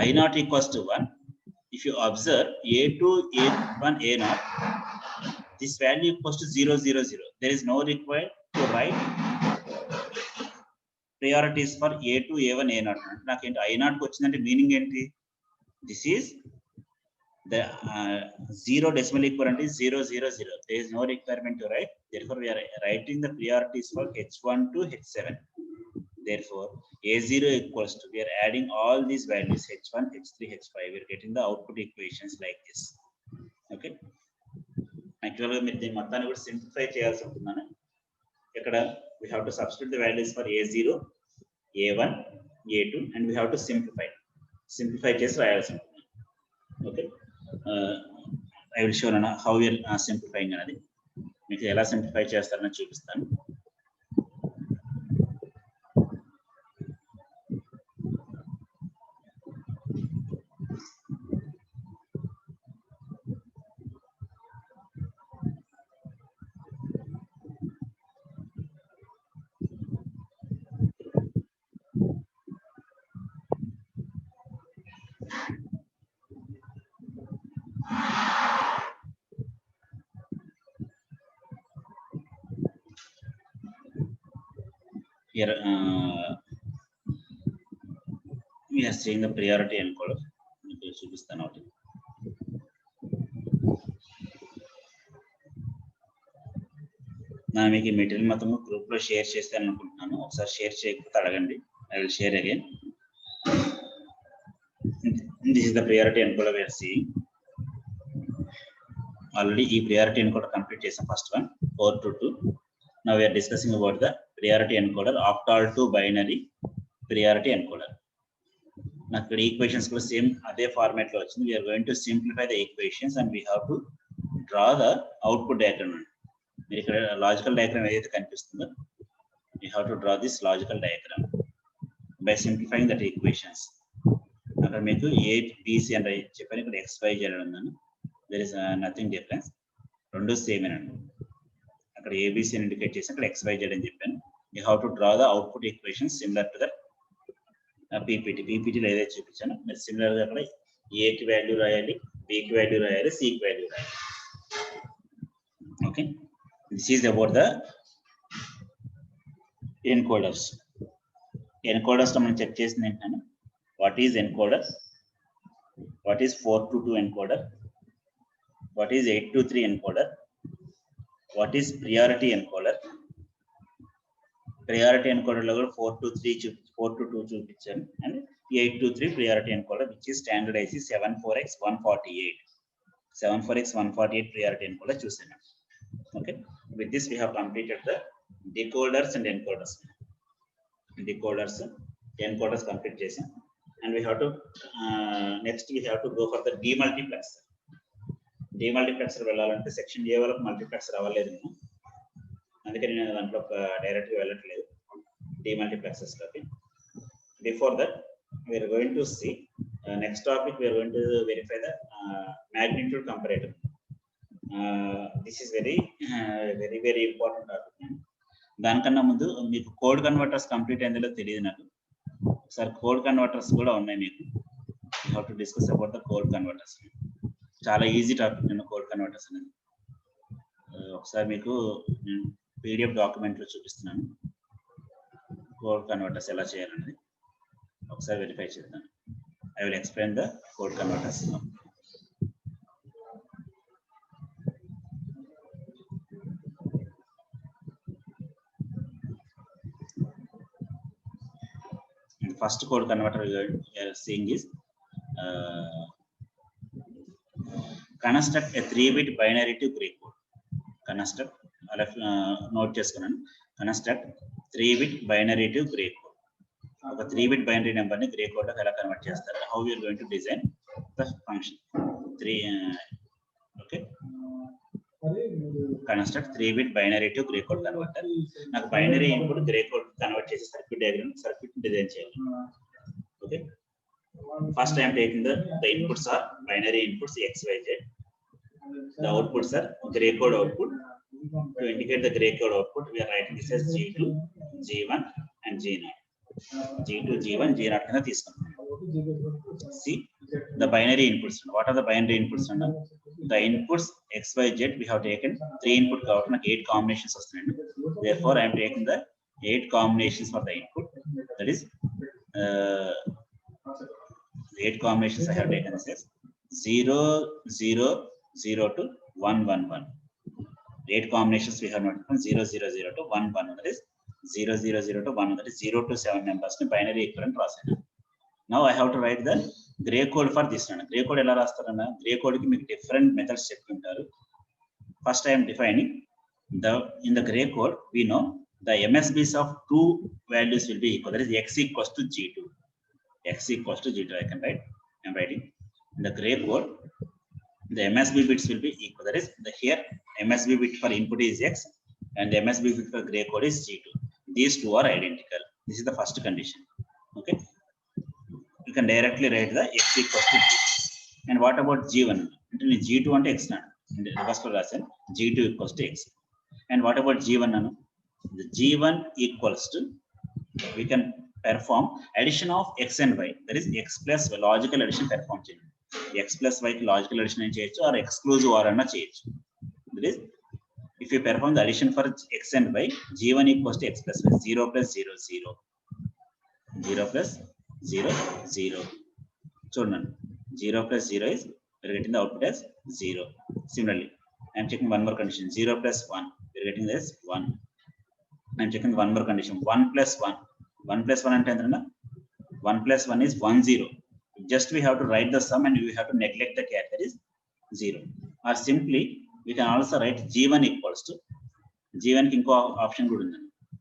I not equals to 1. If you observe A2, A1, A0, this value equals to 0, 0, 0. There is no required to write priorities for A2, A1, A0. నాకు ఏంటి I0 కి వచ్చిందంటే meaning ఏంటి? This is the 0 decimal equivalent is 0, 0, 0. There is no requirement to write. Therefore, we are writing the priorities for H1 to H7. Therefore, A0 equals to, we are adding all these values H1, H3, H5. We are getting the output equations like this. Okay. Actually, we have to simplify. We have to substitute the values for A0, A1, A2, and we have to simplify. Simplify just right. Okay. I will show how we are simplifying. మీకు ఎలా simplify చేస్తారని చూపిస్తాను. Here we are seeing the priority encoder. చూపిస్తాను ఒకటి. మీకు ఈ material మొత్తం group లో షేర్ చేస్తాను అనుకుంటున్నాను. ఒకసారి షేర్ చేయకపోతే అడగండి. I will share again. This is the priority encoder we are seeing. Already ఈ priority encoder కంప్లీట్ చేసాం. First one 4 to 2. Now we are discussing about the priority encoder, octal to binary priority encoder. Now the equations are same adhe format lo vachindi. We are going to simplify the equations and we have to draw the output diagram. Meer ikkada logical diagram edaithe kanipistundo, we have to draw this logical diagram by simplifying that equations. Akkada meeku a b c and cheppani ikkada x y z undanu. There is nothing difference, rendu same anandi. అక్కడ ABC అని indicate చేసి అక్కడ XYZ అని చెప్పాను. You have to draw the output equation similar to that పీపీటీలో ఏదైతే చూపించాను మీరు సిమిలర్ గా అక్కడ ఏకి వాల్యూ రాయాలి, బికి వాల్యూ రాయాలి, సికి వాల్యూ రాయాలి. Okay, this is about the encoders. Encoders లో మనం చెక్ చేసింది ఏంటంటే, what is encoder, what is 4 to 2 encoder, what is 8 to 3 encoder, what is priority encoder. Priority encoder lo 4 to 2 చూపించాను, and 8 to 3 priority encoder, which is standard IC 74X148. 74X148 priority encoder చూసాను. Okay, with this we have completed the decoders and encoders. Decoders, encoders complete చేసాం, and we have to next we have to go for the demultiplexer. Demultiplexer వెళ్ళాలంటే section ఏ వరకు multiplexer అవ్వలేదు నేను, అందుకని నేను దాంట్లో డైరెక్ట్గా వెళ్ళట్లేదు డీమల్టీప్లెక్సర్స్ లోకి. Before that we're going to see next topic, we're going to verify the magnitude comparator. This is very very very important topic. దానికన్నా ముందు మీకు కోడ్ కన్వర్టర్స్ కంప్లీట్ అయిందో తెలియదు నాకు. ఒకసారి కోడ్ కన్వర్టర్స్ కూడా ఉన్నాయి మీకు. You have to discuss about the code converters. చాలా ఈజీ టాపిక్ నేను కోడ్ కన్వర్టర్స్ అనేది. ఒకసారి మీకు PDF డాక్యుమెంట్లో చూపిస్తున్నాను కోడ్ కన్వర్టర్స్ ఎలా చేయాలనేది. ఒకసారి వెరిఫై చేద్దాం. I will explain the code converters. first code converter we are seeing is construct a 3-bit binary to gray code. Construct note చేసుకున్నాను. Construct 3-bit binary to gray code. ఒక 3-bit binary number ని gray code లోకి ఎలా convert చేస్తారు? How we are going to design the function? Okay. Construct 3-bit binary to gray code converter. నాకు binary input gray code convert చేసి circuit design చేయాలి. Okay. First I am taking the inputs are binary inputs x, y, z. The outputs are gray code output. To indicate the gray code output, we are writing this as G2, G1 and G0. G2, G1, G0 కింద తీసుకుంటాం. See the binary inputs. What are the binary inputs? The inputs x, y, z we have taken 3 input కాబట్టి నాకు 8 combinations వస్తున్నాయి. Therefore I am taking the 8 combinations for the input. That is 8 combinations I have taken as 0, 0, 0 to 1, 1, 1. 8 combinations we have noted from 0, 0, 0 to 1, 1. That is 0, 0, 0 to 1. That is 0 to 7 numbers in binary equivalent process. Now I have to write the gray code for this one. Gray code ela rastarana? Gray code ki meeku different methods cheptuntaru. First I am defining in the gray code we know the MSBs of two values will be equal. That is x equals to G2. X equals to G2 I can write. I am writing in the gray code the MSB bits will be equal. That is here MSB bit for input is x and the MSB bit for gray code is G2. These two are identical. This is the first condition. Okay. You can directly write the x equals to G. And what about G1? G2 and x reverse G2 equals to x. And what about G1? The G1 equals to, we can perform addition of x and y. That is x plus logical addition perform cheyandi. X plus y logical addition అని చేయొచ్చు or exclusive or అన్న చేయొచ్చు. That is if you perform the addition for x and y, G1 equals to x plus y, 0 plus 0, 0. 0 plus 0, 0. చూడండి 0 plus 0 is we are getting the output as 0. Similarly, I am checking one more condition. 0 plus 1 we are getting this 1. I am checking one more condition. 1 plus 1. 1 plus 1 అంటే ఎంతన్నా? 1 plus 1 is 1, 0. Just we have to write the sum and we have to neglect the carry, that is 0. Or simply we can also write G1 equals to, G1 కి ఇంకో option కూడా ఉంది.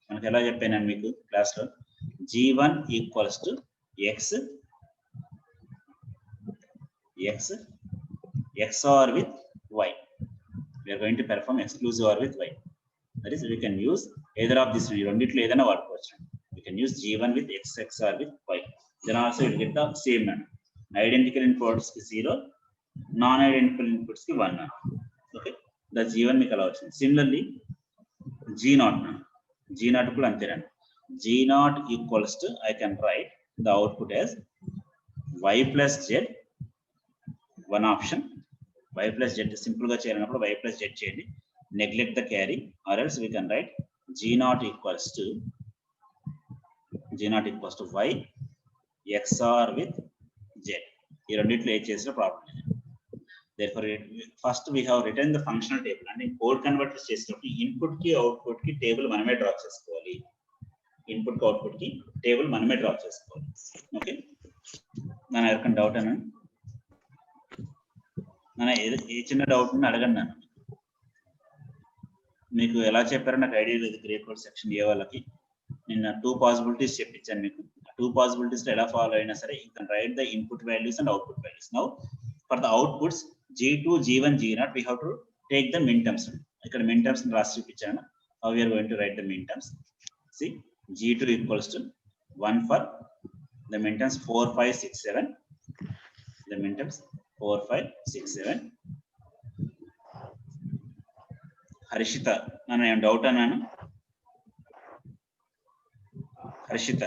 మనకు ఎలా చెప్పాను మీకు క్లాస్ లో, G1 equals to x XOR with y. We are going to perform exclusive OR with y. That is we can use either of these రెండిట్లో ఏదైనా వాడుకోవచ్చు. We can use G1 with x XOR with y. Then also you will get the same number. Identical inputs ki 0, non-identical inputs ki 1. Okay, the G1 మీకు అలా వచ్చింది. Similarly, G0 కూడా అంతేనండి. G0 equals to, I can write the output as y plus z. One option, y plus z. Simple గా చేయాలన్నప్పుడు y plus z చేయండి. Neglect the carry, or else we can write G0 equals to y XOR with z. ఈ రెండిట్లో ఏ చేసిన problem లేదు. Therefore, first we have written the functional table. అంటే code converter చేసినప్పుడు input కి output కి table మనమే డ్రా చేసుకోవాలి. ఇన్పుట్ కి అవుట్పుట్ కి టేబుల్ మనమే డ్రా చేసుకోవాలి. ఓకే, నా ఎవరికైనా డౌట్ అన్న ఏ చిన్న డౌట్ ఉన్నా అడగండి. నన్ను మీకు ఎలా చెప్పారో నాకు ఐడియా లేదు. గ్రే కోడ్ సెక్షన్ ఏ వాళ్ళకి నిన్న 2 పాసిబిలిటీస్ చెప్పించాను మీకు. 2 పాసిబిలిటీస్ ఎలా ఫాలో అయినా సరే you can write the input values and output values. Now for the outputs G2, G1, G0 we have to take the min terms. ఇక్కడ min terms రాసి చూపించాను. How we are going to write the min terms? See, G2 equals to 1 for the min terms 4, 5, 6, 7. The min terms 4, 5, 6, 7. Harshita, నన్ను ఏం doubt అన్నాను? Harshita,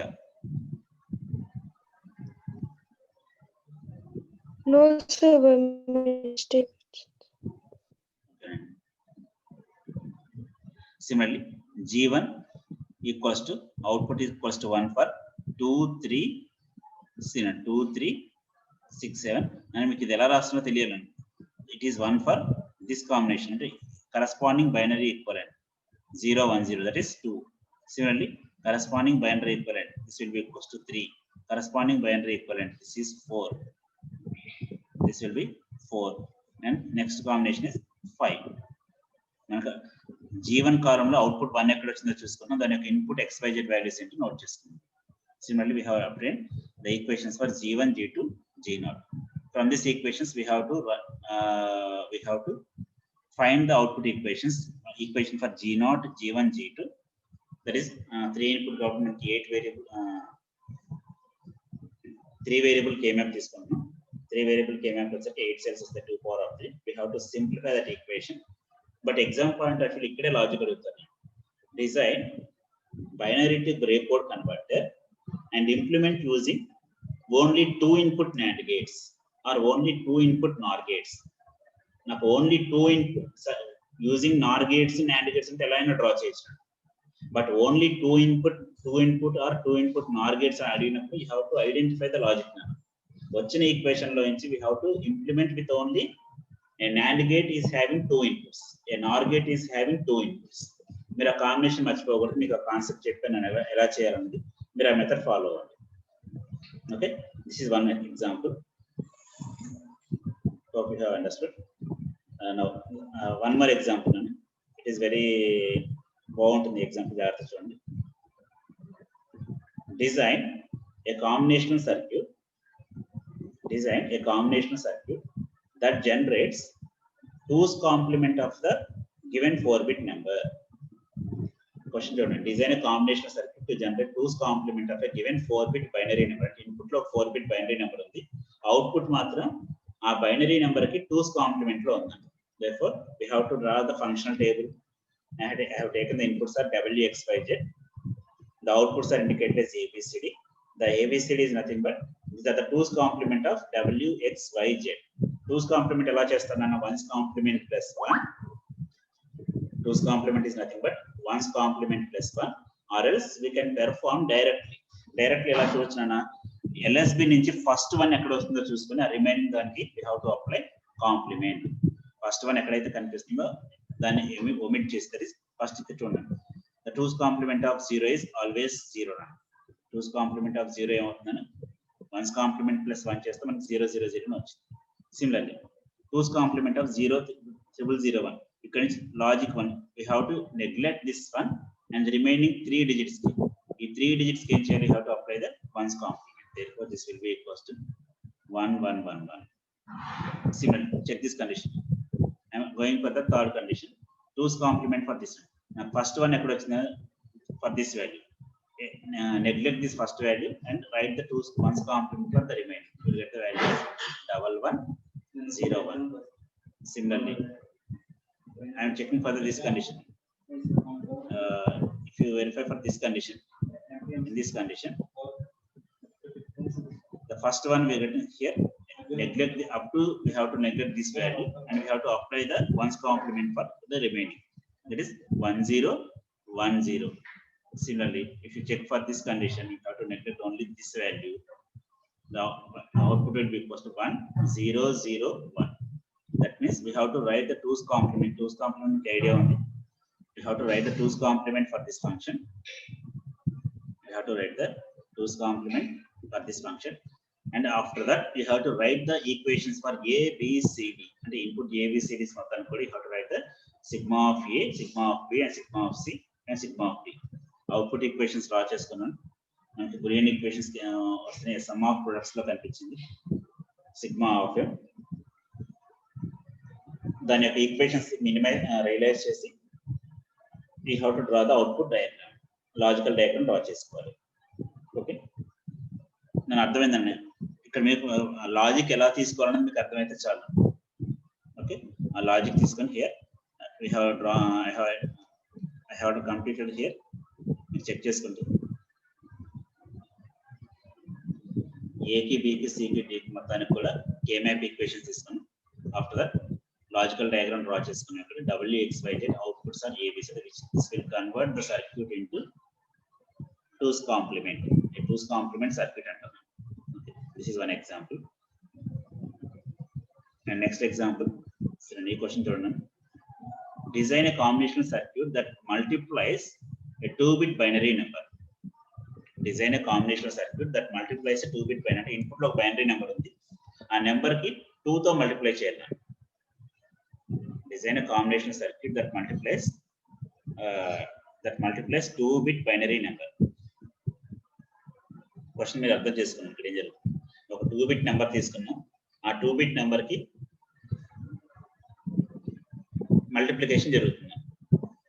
no sir, by mistake. Similarly, G1 equals to output equals to 1 for 2, 3, 6, 7. and మీకు ఇది ఎలా రాస్తున్నా తెలియాలండి. It is 1 for this combination, అంటే corresponding binary equivalent 0, 1, 0, that is 2. Similarly, corresponding binary equivalent, this will be equals to 3. corresponding binary equivalent. This is 4. This will be 4. And next combination is 5. G1 column lo output 1 ekkada vachindho chusukunnam, dani yokka input xyz values enti note cheskunnam. Similarly, we have obtained the equations for G1, G2, G0. From these equations, we have to find the output equations. Equation for G0, G1, G2. That is 3 input government 8 variable 3 variable K-map తీసుకుంటాం. 3 variable K-map వచ్చేసి 8 cells is the 2 power of 3. We have to simplify that equation. But exam point of view ikkade logic adugutunna. Design binary to gray code converter and implement using only 2 input NAND gates or only 2 input NOR gates. Naku only 2 input using NOR gates in NAND gates ante ela aina draw cheyachu. But only 2 input or 2 input NOR gates are added. You have to identify the logic now. What's an equation lo inchi we have to implement with only a NAND gate is having 2 inputs, a NOR gate is having 2 inputs. మీరు ఆ combination మర్చిపోకూడదు. మీకు ఆ concept చెప్పాను నేను ఎలా చేయాలన్నది. మీరు ఆ మెథడ్ ఫాలో అవ్వండి. Okay, this is one example. Hope you have understood. Now one more example. It is very బాగుంటుంది ఎగ్జాంపుల్, జాగ్రత్త చూడండి. Design a combinational circuit that generates 2's complement of the given 4-bit number. Question చూడండి. Design a combinational circuit to generate 2's complement of a given 4-bit binary number. Input లో 4-bit binary number ఉంది, output మాత్రం ఆ binary number కి 2's complement లో ఉంది. Therefore we have to draw the functional table. I have taken the inputs are W, X, Y, Z. The outputs are indicated as ABCD. The ABCD is nothing but these are the 2's complement of W, X, Y, Z. 2's complement ela chestarana 1's complement plus 1. 2's complement is nothing but 1's complement plus 1, or else we can perform directly ela chudachana LSB నుంచి first one ఎక్కడ వస్తుందో చూసుకొని ఆ remaining దానికి we have to apply complement. First one ఎక్కడైతే కనిపిస్తుందో దాన్ని omit చేస్తారు. ఫస్ట్ ఇది చూడండి. The 2's complement of 0 is always 0. 2's complement of 0 ఏమవుతుందని 1's complement plus 1 చేస్తే మనకి 0 0 0 అని వచ్చింది. Similarly 2's complement of 0 0 0 1, ఇక్కడ నుంచి logic 1, we have to neglect this one and the remaining 3 digits కి ఈ 3 digits కి ఏం చేయాలి? We have to apply the 1's complement. Therefore this will be equals to 1 1 1 1. Similarly, check this condition. I am going for the third condition. 2's complement for this one. Now first one ekkada vachina for this value. Neglect this first value and write the 1's complement for the remaining. You will get the value as 1101. Similarly, I am checking for this condition. If you verify for this condition, in this condition, the first one we get here, neglect the up to, we have to neglect this value and we have to apply the 1's complement for the remaining. That is 1010. Similarly, if you check for this condition, you have to neglect only this value. The output will be equal to 1001. That means we have to write the 2's complement. 2's complement idea only. We have to write the 2's complement for this function. We have to write the 2's complement for this function. And after that, you have to write the equations for A, B, C, D. And the input A, B, C, D is you have to write the sigma of A, sigma of B, and sigma of C, and sigma of D. Output equations draw cheskunnanu. Manaki Boolean equations vastune sum of products lo kanipichindi. Sigma of M. Dani yokka equations realize chesi we have to draw the output diagram, logical diagram draw chesukovali. Okay, నేను అర్థమైందండి. ఇక్కడ మీకు logic ఎలా తీసుకోవాలని మీకు అర్థమైతే చాలు. Okay, ఆ లాజిక్ తీసుకొని here we have draw I have to complete it here. మీరు చెక్ చేసుకుంటే A కి B కి C కి D కి మొత్తానికి కూడా K-map ఈక్వేషన్ తీసుకొని after that logical diagram draw చేసుకున్నప్పుడు W, X, Y, Z outputs are ABC, which this will convert the circuit into 2's complement. A 2's complement circuit అంటారు. This is one example. And next example, so any question చూడండి. Design a combinational circuit that multiplies a 2-bit binary number. Design a combinational circuit that multiplies a 2-bit binary. Input లో binary number ఉంది. ఆ number కి 2 తో multiply చేయాలి. Design a combinational circuit that multiplies 2-bit binary number. Question మీరు అర్థం చేసుకున్నాం. ఇక్కడ ఏం జరుగుతుంది, ఒక 2-bit నెంబర్ తీసుకున్నాం. ఆ 2-bit నెంబర్ కి మల్టిప్లికేషన్ జరుగుతుంది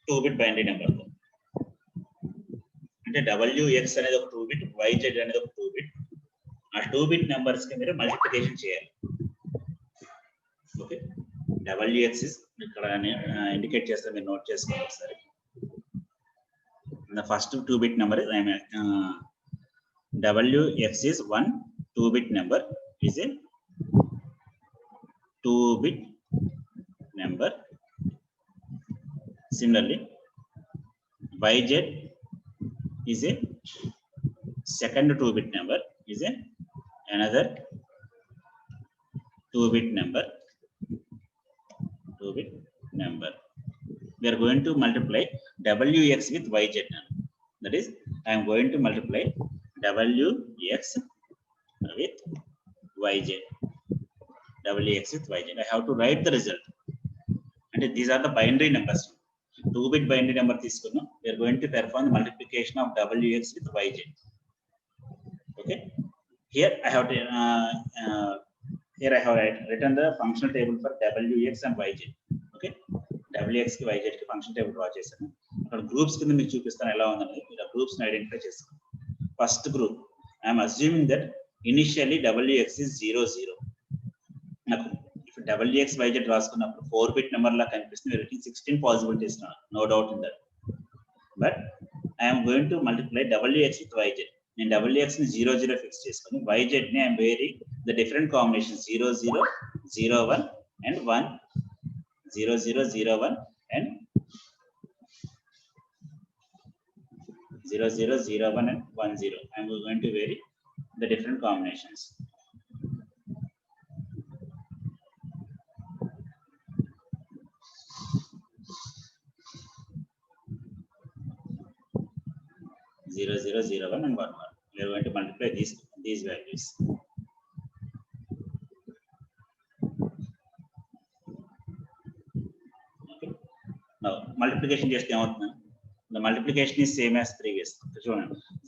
2-bit బైనరీ నెంబర్ తో. అంటే WX అనేది ఒక 2-bit, YZ అనేది ఒక 2-bit. ఆ 2-bit నెంబర్స్ కి మీరు మల్టిప్లికేషన్ చేయాలి. ఓకే, WX ఇక్కడ ఇండికేట్ చేస్తే మీరు నోట్ చేసుకోండి ఒకసారి. The first 2-bit number is WX is 1 2-bit number, is a 2-bit number. Similarly, YZ is a second 2-bit number, is a another 2-bit number. 2-bit number. We are going to multiply WX with YZ. That is, I am going to multiply WX with YZ. WX with YZ. I have to write the result. And these are the binary numbers. 2-bit binary number తీసుకున్నాం. We are going to perform the multiplication of WX with YZ. Okay. Here I have written the functional table for WX and YZ. Okay. WX కి YZ కి function table draw చేశాను. అక్కడ groups కింద మీకు చూపిస్తాను ఎలా ఉందనేది. మీరు ఆ గ్రూప్స్ ని ఐడెంటిఫై చేసుకోండి. First group, I'm assuming that initially WX is 0 0. నాకు WX YZ రాసుకున్నప్పుడు 4-bit నెంబర్ లా కనిపిస్తుంది. 16 possibilities, no doubt in that. But I'm going to multiply WX with YZ. నేను WX ని 0 0 ఫిక్స్ చేసుకుని YZ ని I'm wearing the different combination 0 0 0 1 and 1 0 0 0 1 and 0 0 0 1 and 1 0. I am going to vary the different combinations. Zero zero zero one and 1 1. We are going to multiply these values. Now multiplication just the multiplication is same as previous. So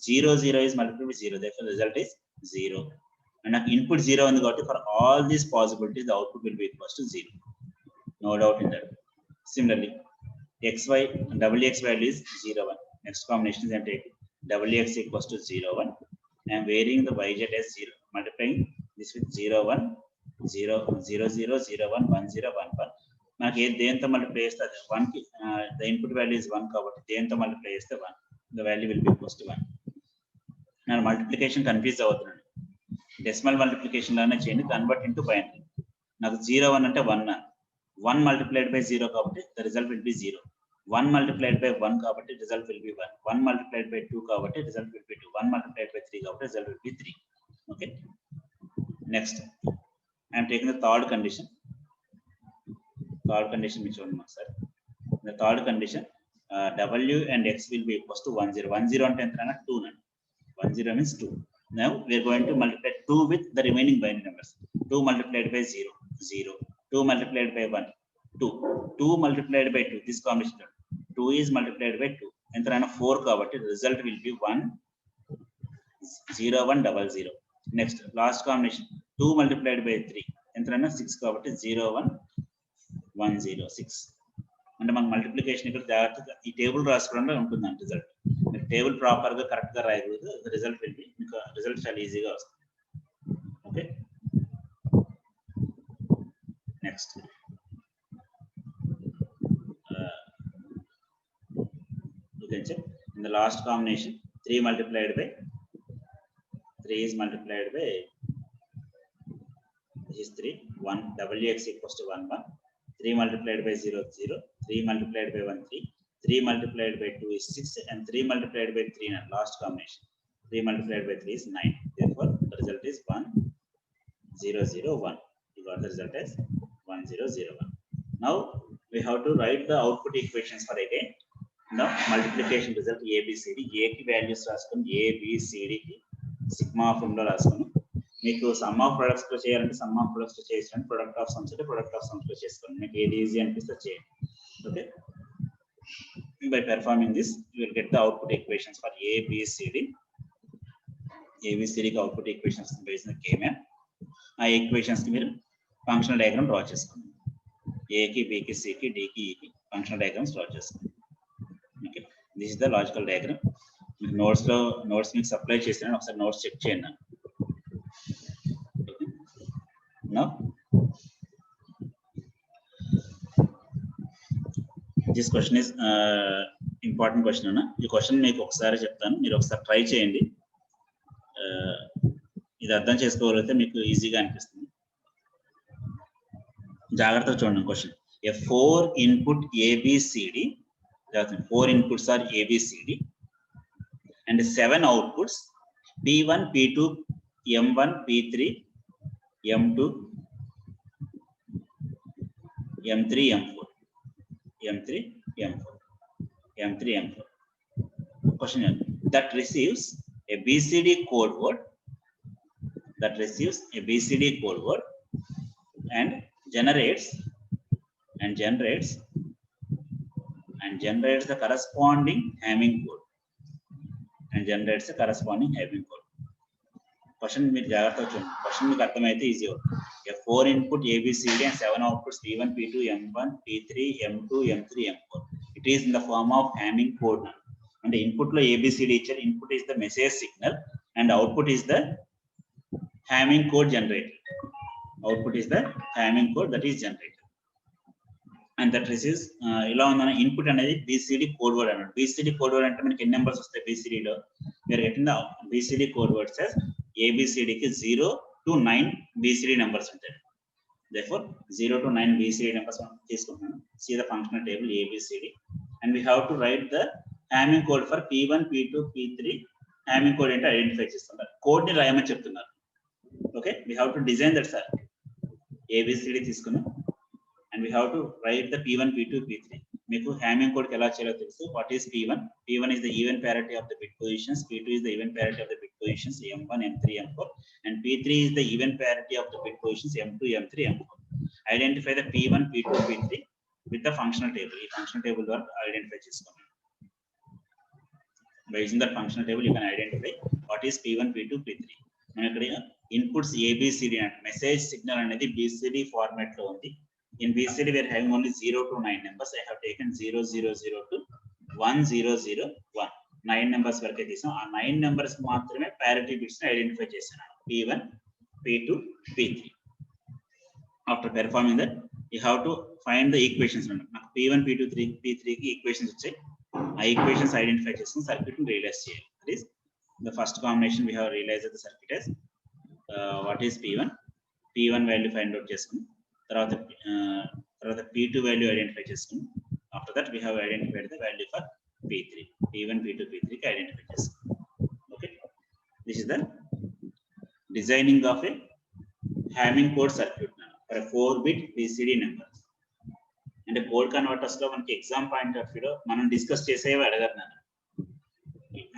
0 0 is multiplied with 0, therefore the result is 0. And input 0 on the got for all these possibilities, the output will be equal to 0. No doubt in that. Similarly, XY and WX value is 0 1. Next combination is I am taking WX equals to 0 1. I am varying the YZ as 0, multiplying this with 0 1 0 0 0 0 1 1 0 1 1. మనకి దేంతో multiply చేస్తే 1 కి the input value is 1 కాబట్టి దేంతో multiply చేస్తే 1, the value will be equals to 1. నేను multiplication confuse అవుతున్నాను. Decimal multiplication లానే చేయండి, కన్వర్ట్ ఇంటూ బైనరీ. నాకు 0 1 అంటే 1 1 మల్టిప్లైడ్ బై 0 కాబట్టి the result will be 0. 1 multiplied by 1 కాబట్టి result will be 1. 1 multiplied by 2 కాబట్టి result will be 2. 1 multiplied by 3 కాబట్టి result will be 3. Okay, next I am taking the third condition. Third condition which one sir? The third condition, W and X will be equals to 1 0. 1 0 and 2 none. 1 0 means 2. Now we are going to multiply 2 with the remaining binary numbers. 2 multiplied by 0 0. 2 multiplied by 1 2. 2 multiplied by 2. This combination 2 is multiplied by 2. And 4 కాబట్టి result will be 1 0 1 0 0. Next last combination 2 multiplied by 3. And 6 కాబట్టి 0 1 1 0 6. అంటే మనకు multiplication ఇక్కడ జాగ్రత్తగా ఈ table రాసుకోవడంలో ఉంటుందండి result. మీరు table ప్రాపర్గా కరెక్ట్గా రాయకూడదు, రిజల్ట్ వెళ్ళి మీకు రిజల్ట్ చాలా ఈజీగా వస్తుంది. Okay, next you can check in the last combination 3 multiplied by 3 is multiplied by this is 3 1 WX equals to 1 1. 3 multiplied by 0 0. 3 multiplied by 1 3. 3 multiplied by 2 is 6 and 3 multiplied by 3 and last combination 3 multiplied by 3 is 9. Therefore the result is 1 0 0 1. You got the result as 1 0 0 1. Now we have to write the output equations for again Now multiplication result ABCD, A की values రాసుకొని ABCD की sigma formula రాసుకొని మీకు sum of products తో చేయాలంటే sum of products తో చేసినట్టు product of sums అంటే product of sums తో చేసుకోండి. మీకు ఏది ఈజీ అనిపిస్తే చేయండి. Okay, by performing this you will get the output equations for ABCD. ABCD కి output equations based on K-map. ఆ ఈక్వేషన్స్ కి మీరు ఫంక్షనల్ డయాగ్రామ్ డ్రా చేసుకోండి. A కి B కి C కి D కి E కి ఫంక్షనల్ డయాగ్రామ్స్ డ్రా చేసుకోండి. Okay, this is the logical diagram. Notes మీకు సప్లై చేస్తాను, ఒకసారి నోట్స్ చెక్ చేయండి. Now this question is important question అన్న. ఈ క్వశ్చన్ మీకు ఒకసారి చెప్తాను, మీరు ఒకసారి ట్రై చేయండి. ఇది అర్థం చేసుకోగలిగితే మీకు ఈజీగా అనిపిస్తుంది. జాగ్రత్తగా చూడండి question. A 4 input ABCD, 4 inputs are ABCD and 7 outputs P1, P2, M1, P3, M2, M3, M4, M3, M4, M3, M4. Question that receives a BCD code word, and generates the corresponding Hamming code. Question మీరు జాగ్రత్తగా చూడండి. Question మీకు అర్థమైతే easy అవుతుంది. 4 input ABCD and 7 outputs P1, P2, M1, P3, M2, M3, M4. It is in the form of Hamming code. అంటే input లో ABCD ఇచ్చారు. Input is the message signal and output is the Hamming code generated. That is generated. And that receives ఇలా ఉందన్న input అనేది BCD code word అన్నమాట. BCD code word అంటే మనకి ఎన్ని నెంబర్స్ వస్తాయి BCD లో? మీరు getting the BCD code words as ABCD కి 0 to 9 BCD నెంబర్స్ ఉంటాయి. Therefore 0 to 9 BCD నెంబర్స్ మనం తీసుకుంటున్నాం. See the functional table ABCD and we have to write the Hamming code for P1, P2, P3. Hamming code అంటే identify చేస్తున్నారు. Code ని రాయమని చెప్తున్నారు. Okay, we have to design that circuit. ABCD తీసుకున్నాం and we have to write the P1, P2, P3. మీకు Hamming code ఎలా చేయాలో తెలుసు. What is P1? P1 is the even parity of the bit positions. P2 is the even parity of the bit positions M1, M3, M4, and P3 is the even parity of the bit positions M2, M3, M4. Identify the P1, P2, P3 with the functional table. ఈ functional table ద్వారా identify చేసుకోండి. By using that functional table you can identify what is P1, P2, P3. మన ఇక్కడ inputs ABCD అంటే message signal అనేది BCD format లో ఉంది. In BCD we are having only 0 to 9 numbers. I have taken 000 to 1001. 9 numbers వరకే తీసాం. ఆ 9 numbers మాత్రమే parity bits ని ఐడెంటిఫై చేశాను. P1, P2, P3. After performing that you have to find the equations. నాకు P1, P2, P3 కి equations వచ్చాయి. ఆ ఈక్వేషన్స్ ఐడెంటిఫై చేసుకుని సర్క్యూట్ ని రియలైజ్ చేయాలి. That is the first combination we have realized the circuit as what is P1 value find out చేసుకుని తర్వాత P2 value identify చేసుకుని after that we have identified the value for P3. P1, P2, P3 కి identify చేసుకుని. Okay, this is the designing of a Hamming code circuit for a 4-bit BCD number. అంటే code converters లో మనకి exam point of వ్యూలో మనం discuss చేసేవి అడగన్నాను.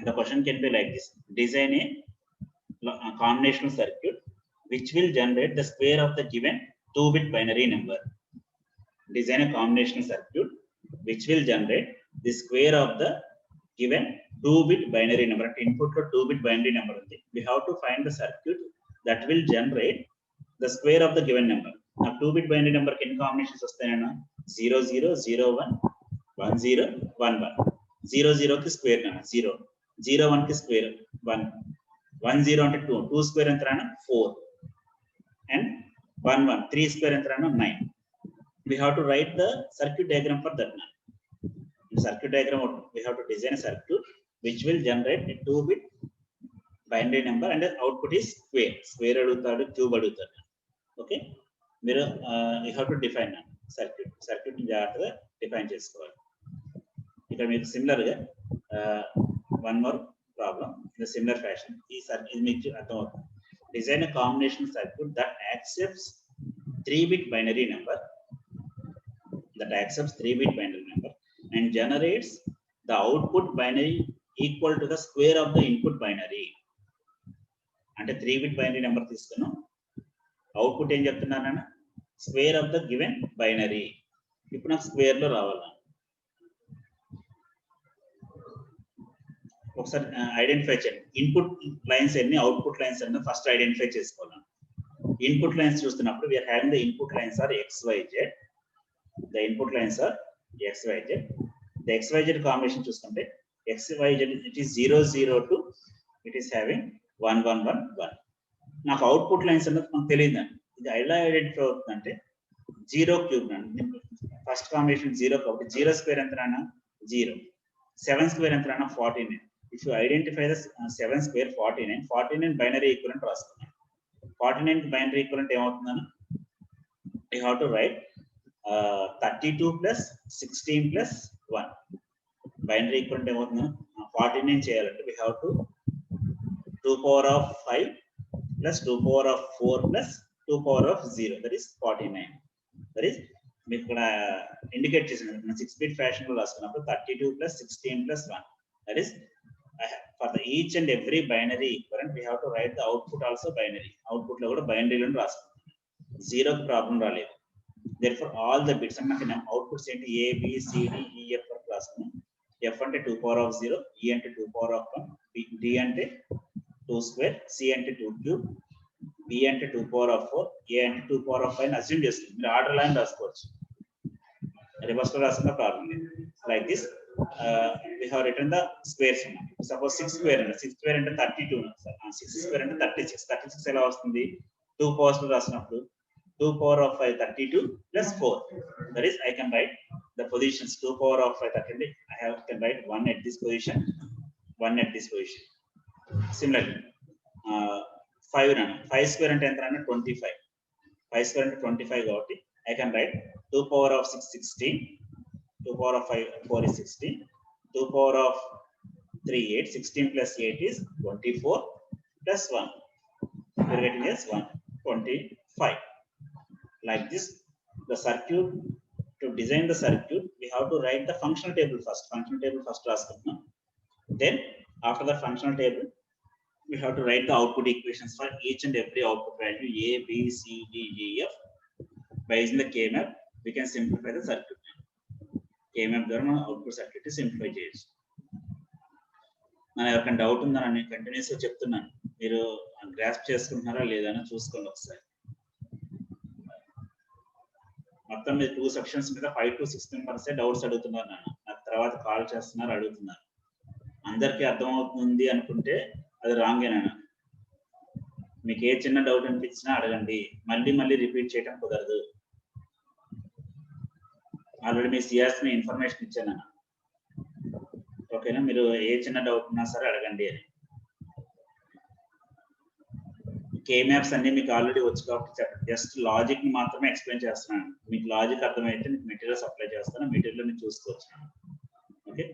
The question can be like this: design a combinational circuit which will generate the square of the given 2-bit binary number. Design a combinational circuit which will generate the square of the given 2-bit binary number. At input lo 2-bit binary number undi. We have to find the circuit that will generate the square of the given number. Now 2-bit binary number ki enni combinations vastayana? 0 0 0 1 1 0 1 1. 0 0 ki square na 0, 0 1 ki square 1, 1 0 ante 2, 2 square enta rana 4, and 1 1 3 square enta rana 9. We have to write the circuit diagram for that. In circuit diagram we have to design a circuit which will generate a 2-bit binary number and the output is square adutadu, cube adutadu. Okay, మీరు you have to define circuit ని జాగ్రత్తగా define చేసుకోవాలి. ఇక్కడ మీకు similar గా one more problem in a similar fashion. ఈ circuit మీకు అర్థమవుతుంది. Design a combination circuit that accepts 3-bit binary number and generates the output binary equal to the square of the input binary. అంటే 3-bit binary number తీసుకున్నాం, output ఏం చెప్తున్నానన్నా square of the given binary. ఇప్పుడు నాకు square లో రావాలా, ఒకసారి identify చేయండి. ఇన్పుట్ లైన్స్ ఎన్ని, అవుట్పుట్ లైన్స్ ఎన్ని ఫస్ట్ ఐడెంటిఫై చేసుకోవాలి. ఇన్పుట్ లైన్స్ చూస్తున్నప్పుడు we are having the input lines are XYZ. The input lines are XYZ. The XYZ combination చూసుకుంటే XYZ it is 0 0 to it is having 1 1 1 1. నాకు output lines అన్నది మనకు తెలియదండి. ఇది ఎలా ఐడెంటిఫై అవుతుందంటే 0 క్యూబ్ అండి. ఫస్ట్ కాంబినేషన్ 0 కాబట్టి 0 స్క్వేర్ ఎంత రానా 0, 7 స్క్వేర్ ఎంత రానా 49. If you identify the 7 square 49 binary equivalent రాసుకున్నాం. 49 బైనరీ ఈక్వలెంట్ ఏమవుతుందని you have to write 32 plus 16 plus 1. Binary equivalent ఏమవుతుంది, 49 చేయాలంటే we have to 2 power of 5 plus 2 power of 4 plus 2 power of 0, that is 49. That is మీకు ఇక్కడ indicate చేసిన 6-bit fashion లో రాసుకున్నప్పుడు 32 plus 16 plus 1. That is for the each and every binary equivalent we have to write the output also binary. Output లో కూడా బైనరీలను రాసుకుంటాం. 0 కి problem రాలేదు. Therefore all the bits అన్న outputs ఏంటి A B C D E F వరకు రాసుకున్నాం. F అంటే 2 power of 0, E అంటే 2 power of 1, D అంటే 2 square, C అంటే 2 cube, B అంటే 2 power of 4, A అంటే 2 power of 5 అజ్యూమ్ చేస్తుంది. మీరు ఆర్డర్ లైన్ రాసుకోవచ్చు, రివర్స్ లో రాసుకున్న ప్రాబ్లం లేదు. Like this we have written the squares. Suppose 6 square అంటే 6 square అంటే 32, 6 square అంటే 36 ఎలా వస్తుంది 2 powers లో రాసినప్పుడు 2 power of 5 32 plus 4. That is I can write the positions 2 power of 5 30. I can write 1 at this position, 1 at this position. Similarly 5 square అంటే ఎంత అంటే 25. 5 square అంటే 25 కాబట్టి I can write 2 power of 6 16, 2 power of 5 4 is 16, 2 power of 3 8, 16 plus 8 is 24 plus 1. We are getting as 125. Like this, the circuit, to design the circuit we have to write the functional table first. రాసుకుంటున్నాం. Then after the functional table we have to write the output equations for each and every output value A B C D E F. By using the K-map we can simplify the circuit. K-map ద్వారా మనం output circuit simplify చేయొచ్చు. నాకు ఎవరికైనా doubt ఉందని నేను continuous గా చెప్తున్నాను, మీరు గ్రాస్ప్ చేసుకుంటున్నారా లేదా అని చూసుకోండి ఒకసారి. మొత్తం మీద 2 సెక్షన్స్ మీద 5 to 6 మెంబర్స్ డౌట్స్ అడుగుతున్నారు. నాకు తర్వాత కాల్ చేస్తున్నారు, అడుగుతున్నారు. అందరికీ అర్థమవుతుంది అనుకుంటే అది రాంగేనా. మీకు ఏ చిన్న డౌట్ అనిపించినా అడగండి, మళ్ళీ రిపీట్ చేయడం కుదరదు. ఆల్రెడీ మీ సిఆర్స్ మీ ఇన్ఫర్మేషన్ ఇచ్చాను, ఓకేనా. మీరు ఏ చిన్న డౌట్ ఉన్నా సరే అడగండి అని. కే మ్యాప్స్ అన్ని మీకు ఆల్రెడీ వచ్చు కాబట్టి జస్ట్ లాజిక్ ని మాత్రమే ఎక్స్ప్లెయిన్ చేస్తున్నాను. మీకు లాజిక్ అర్థమైతే మీకు మెటీరియల్ సప్లై చేస్తాను, మెటీరియల్ ని చూసుకోవచ్చు. Okay,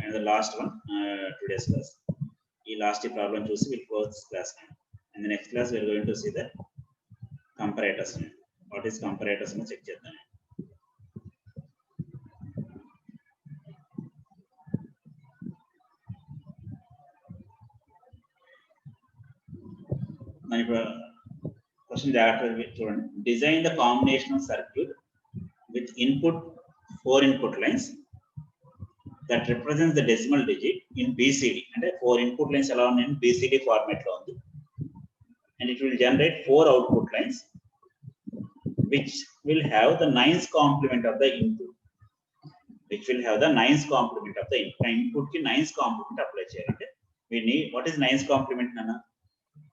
and the last one today's class. ఈ లాస్ట్ ఈ ప్రాబ్లం చూసి will close this class. And the next class we are going to see the comparators. What is comparators అని చెక్ చేద్దాం. క్వశ్చన్ జాగ్రత్తగా చూడండి. Design the combinational circuit with input 4 input lines that represents the decimal digit in BCD. అంటే 4 input lines ఎలా ఉన్నాయి BCD format లో ఉంది. And it will generate 4 output lines which will have the 9th complement of the input. Input కి 9th complement apply చేయాలంటే we need what is 9th complement nana.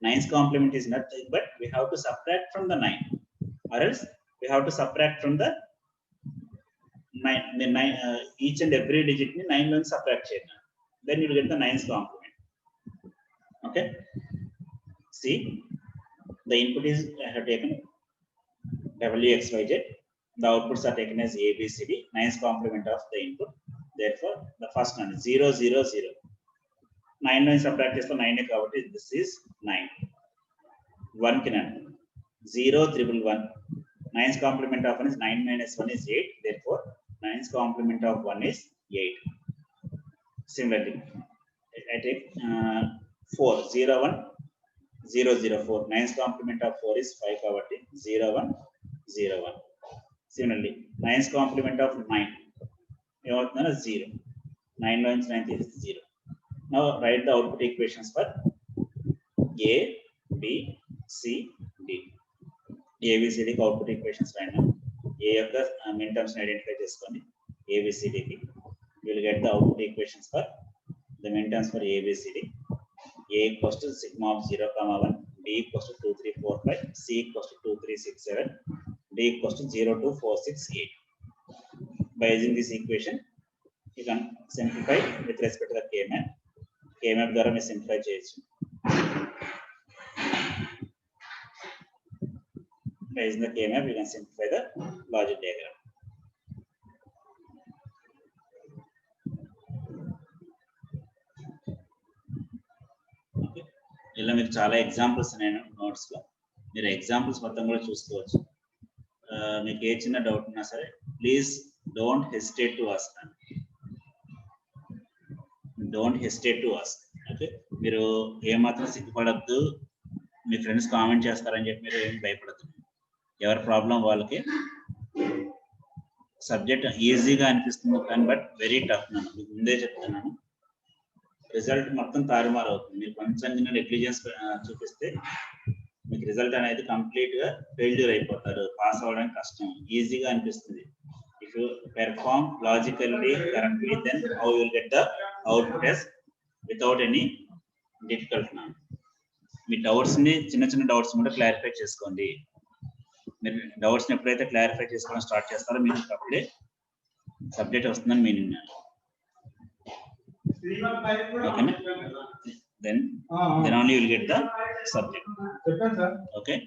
9th complement is nothing but we have to subtract from the 9, or else we have to subtract from the 9, each and every digit ni 9 lo subtract cheyana, then you will get the 9th complement. Okay, see the input is I have taken WXYZ, the outputs are taken as ABCD, 9th complement of the input. Therefore the first one 0 0 0, 9 9 subtract చేస్తే 9 కాబట్టి this is 9. 1 కి 0 3 1, 9th complement of 1 is 9 minus 1 is 8. Therefore 9th complement of 1 is 8. Similarly, I take 4, 0, 1, 0, 0, 4. 9's complement of 4 is 5 kabatti 0, 1, 0, 1. Similarly, 9's complement of 9 ఏమవుతుందన్న 0. 9 లో నుంచి 9 తీస్తే 0. Now write the output equations for A, B, C, D. ABCD కి output equations రాయండి. A యొక్క మిన్ terms identify చేసుకోండి. ABCD కి you will get the output equations for the min terms for ABCD. A equals to sigma of 0, 1, B equals to 2, 3, 4, 5, C equals to 2, 3, 6, 7, D equals to 0, 2, 4, 6, 8. By using this equation, you can simplify with respect to the K-map. K-map ద్వారా మీరు simplify చేయొచ్చు. By using the K-map, you can simplify the logic diagram. ఇలా మీకు చాలా examples నేను నోట్స్లో మీరు examples మొత్తం కూడా చూసుకోవచ్చు. మీకు ఏ చిన్న డౌట్ ఉన్నా సరే please don't hesitate to ask. Don't hesitate to ask. Okay, మీరు ఏమాత్రం సిగ్గుపడద్దు. మీ ఫ్రెండ్స్ కామెంట్ చేస్తారని చెప్పి మీరు ఏం భయపడద్దు. ఎవరి ప్రాబ్లం వాళ్ళకి. సబ్జెక్ట్ ఈజీగా అనిపిస్తుంది కానీ బట్ వెరీ టఫ్. నన్ను మీకు ముందే చెప్తున్నాను, రిజల్ట్ మొత్తం తారుమారు అవుతుంది. మీరు కొంచెం నెగ్లిజెన్స్ చూపిస్తే మీకు రిజల్ట్ అనేది కంప్లీట్ గా ఫెయిల్యూర్ అయిపోతారు. పాస్ అవ్వడానికి కష్టం. ఈజీగా అనిపిస్తుంది. If you perform logically correctly then how you will get the output as without any difficult. మీ డౌట్స్ ని చిన్న చిన్న డౌట్స్ కూడా క్లారిఫై చేసుకోండి. మీరు డౌట్స్ ని ఎప్పుడైతే క్లారిఫై చేసుకోవడం స్టార్ట్ చేస్తారో మీకు అప్పుడే సబ్జెక్ట్ వస్తుందని meaning. Okay, then only you will get the subject. Okay.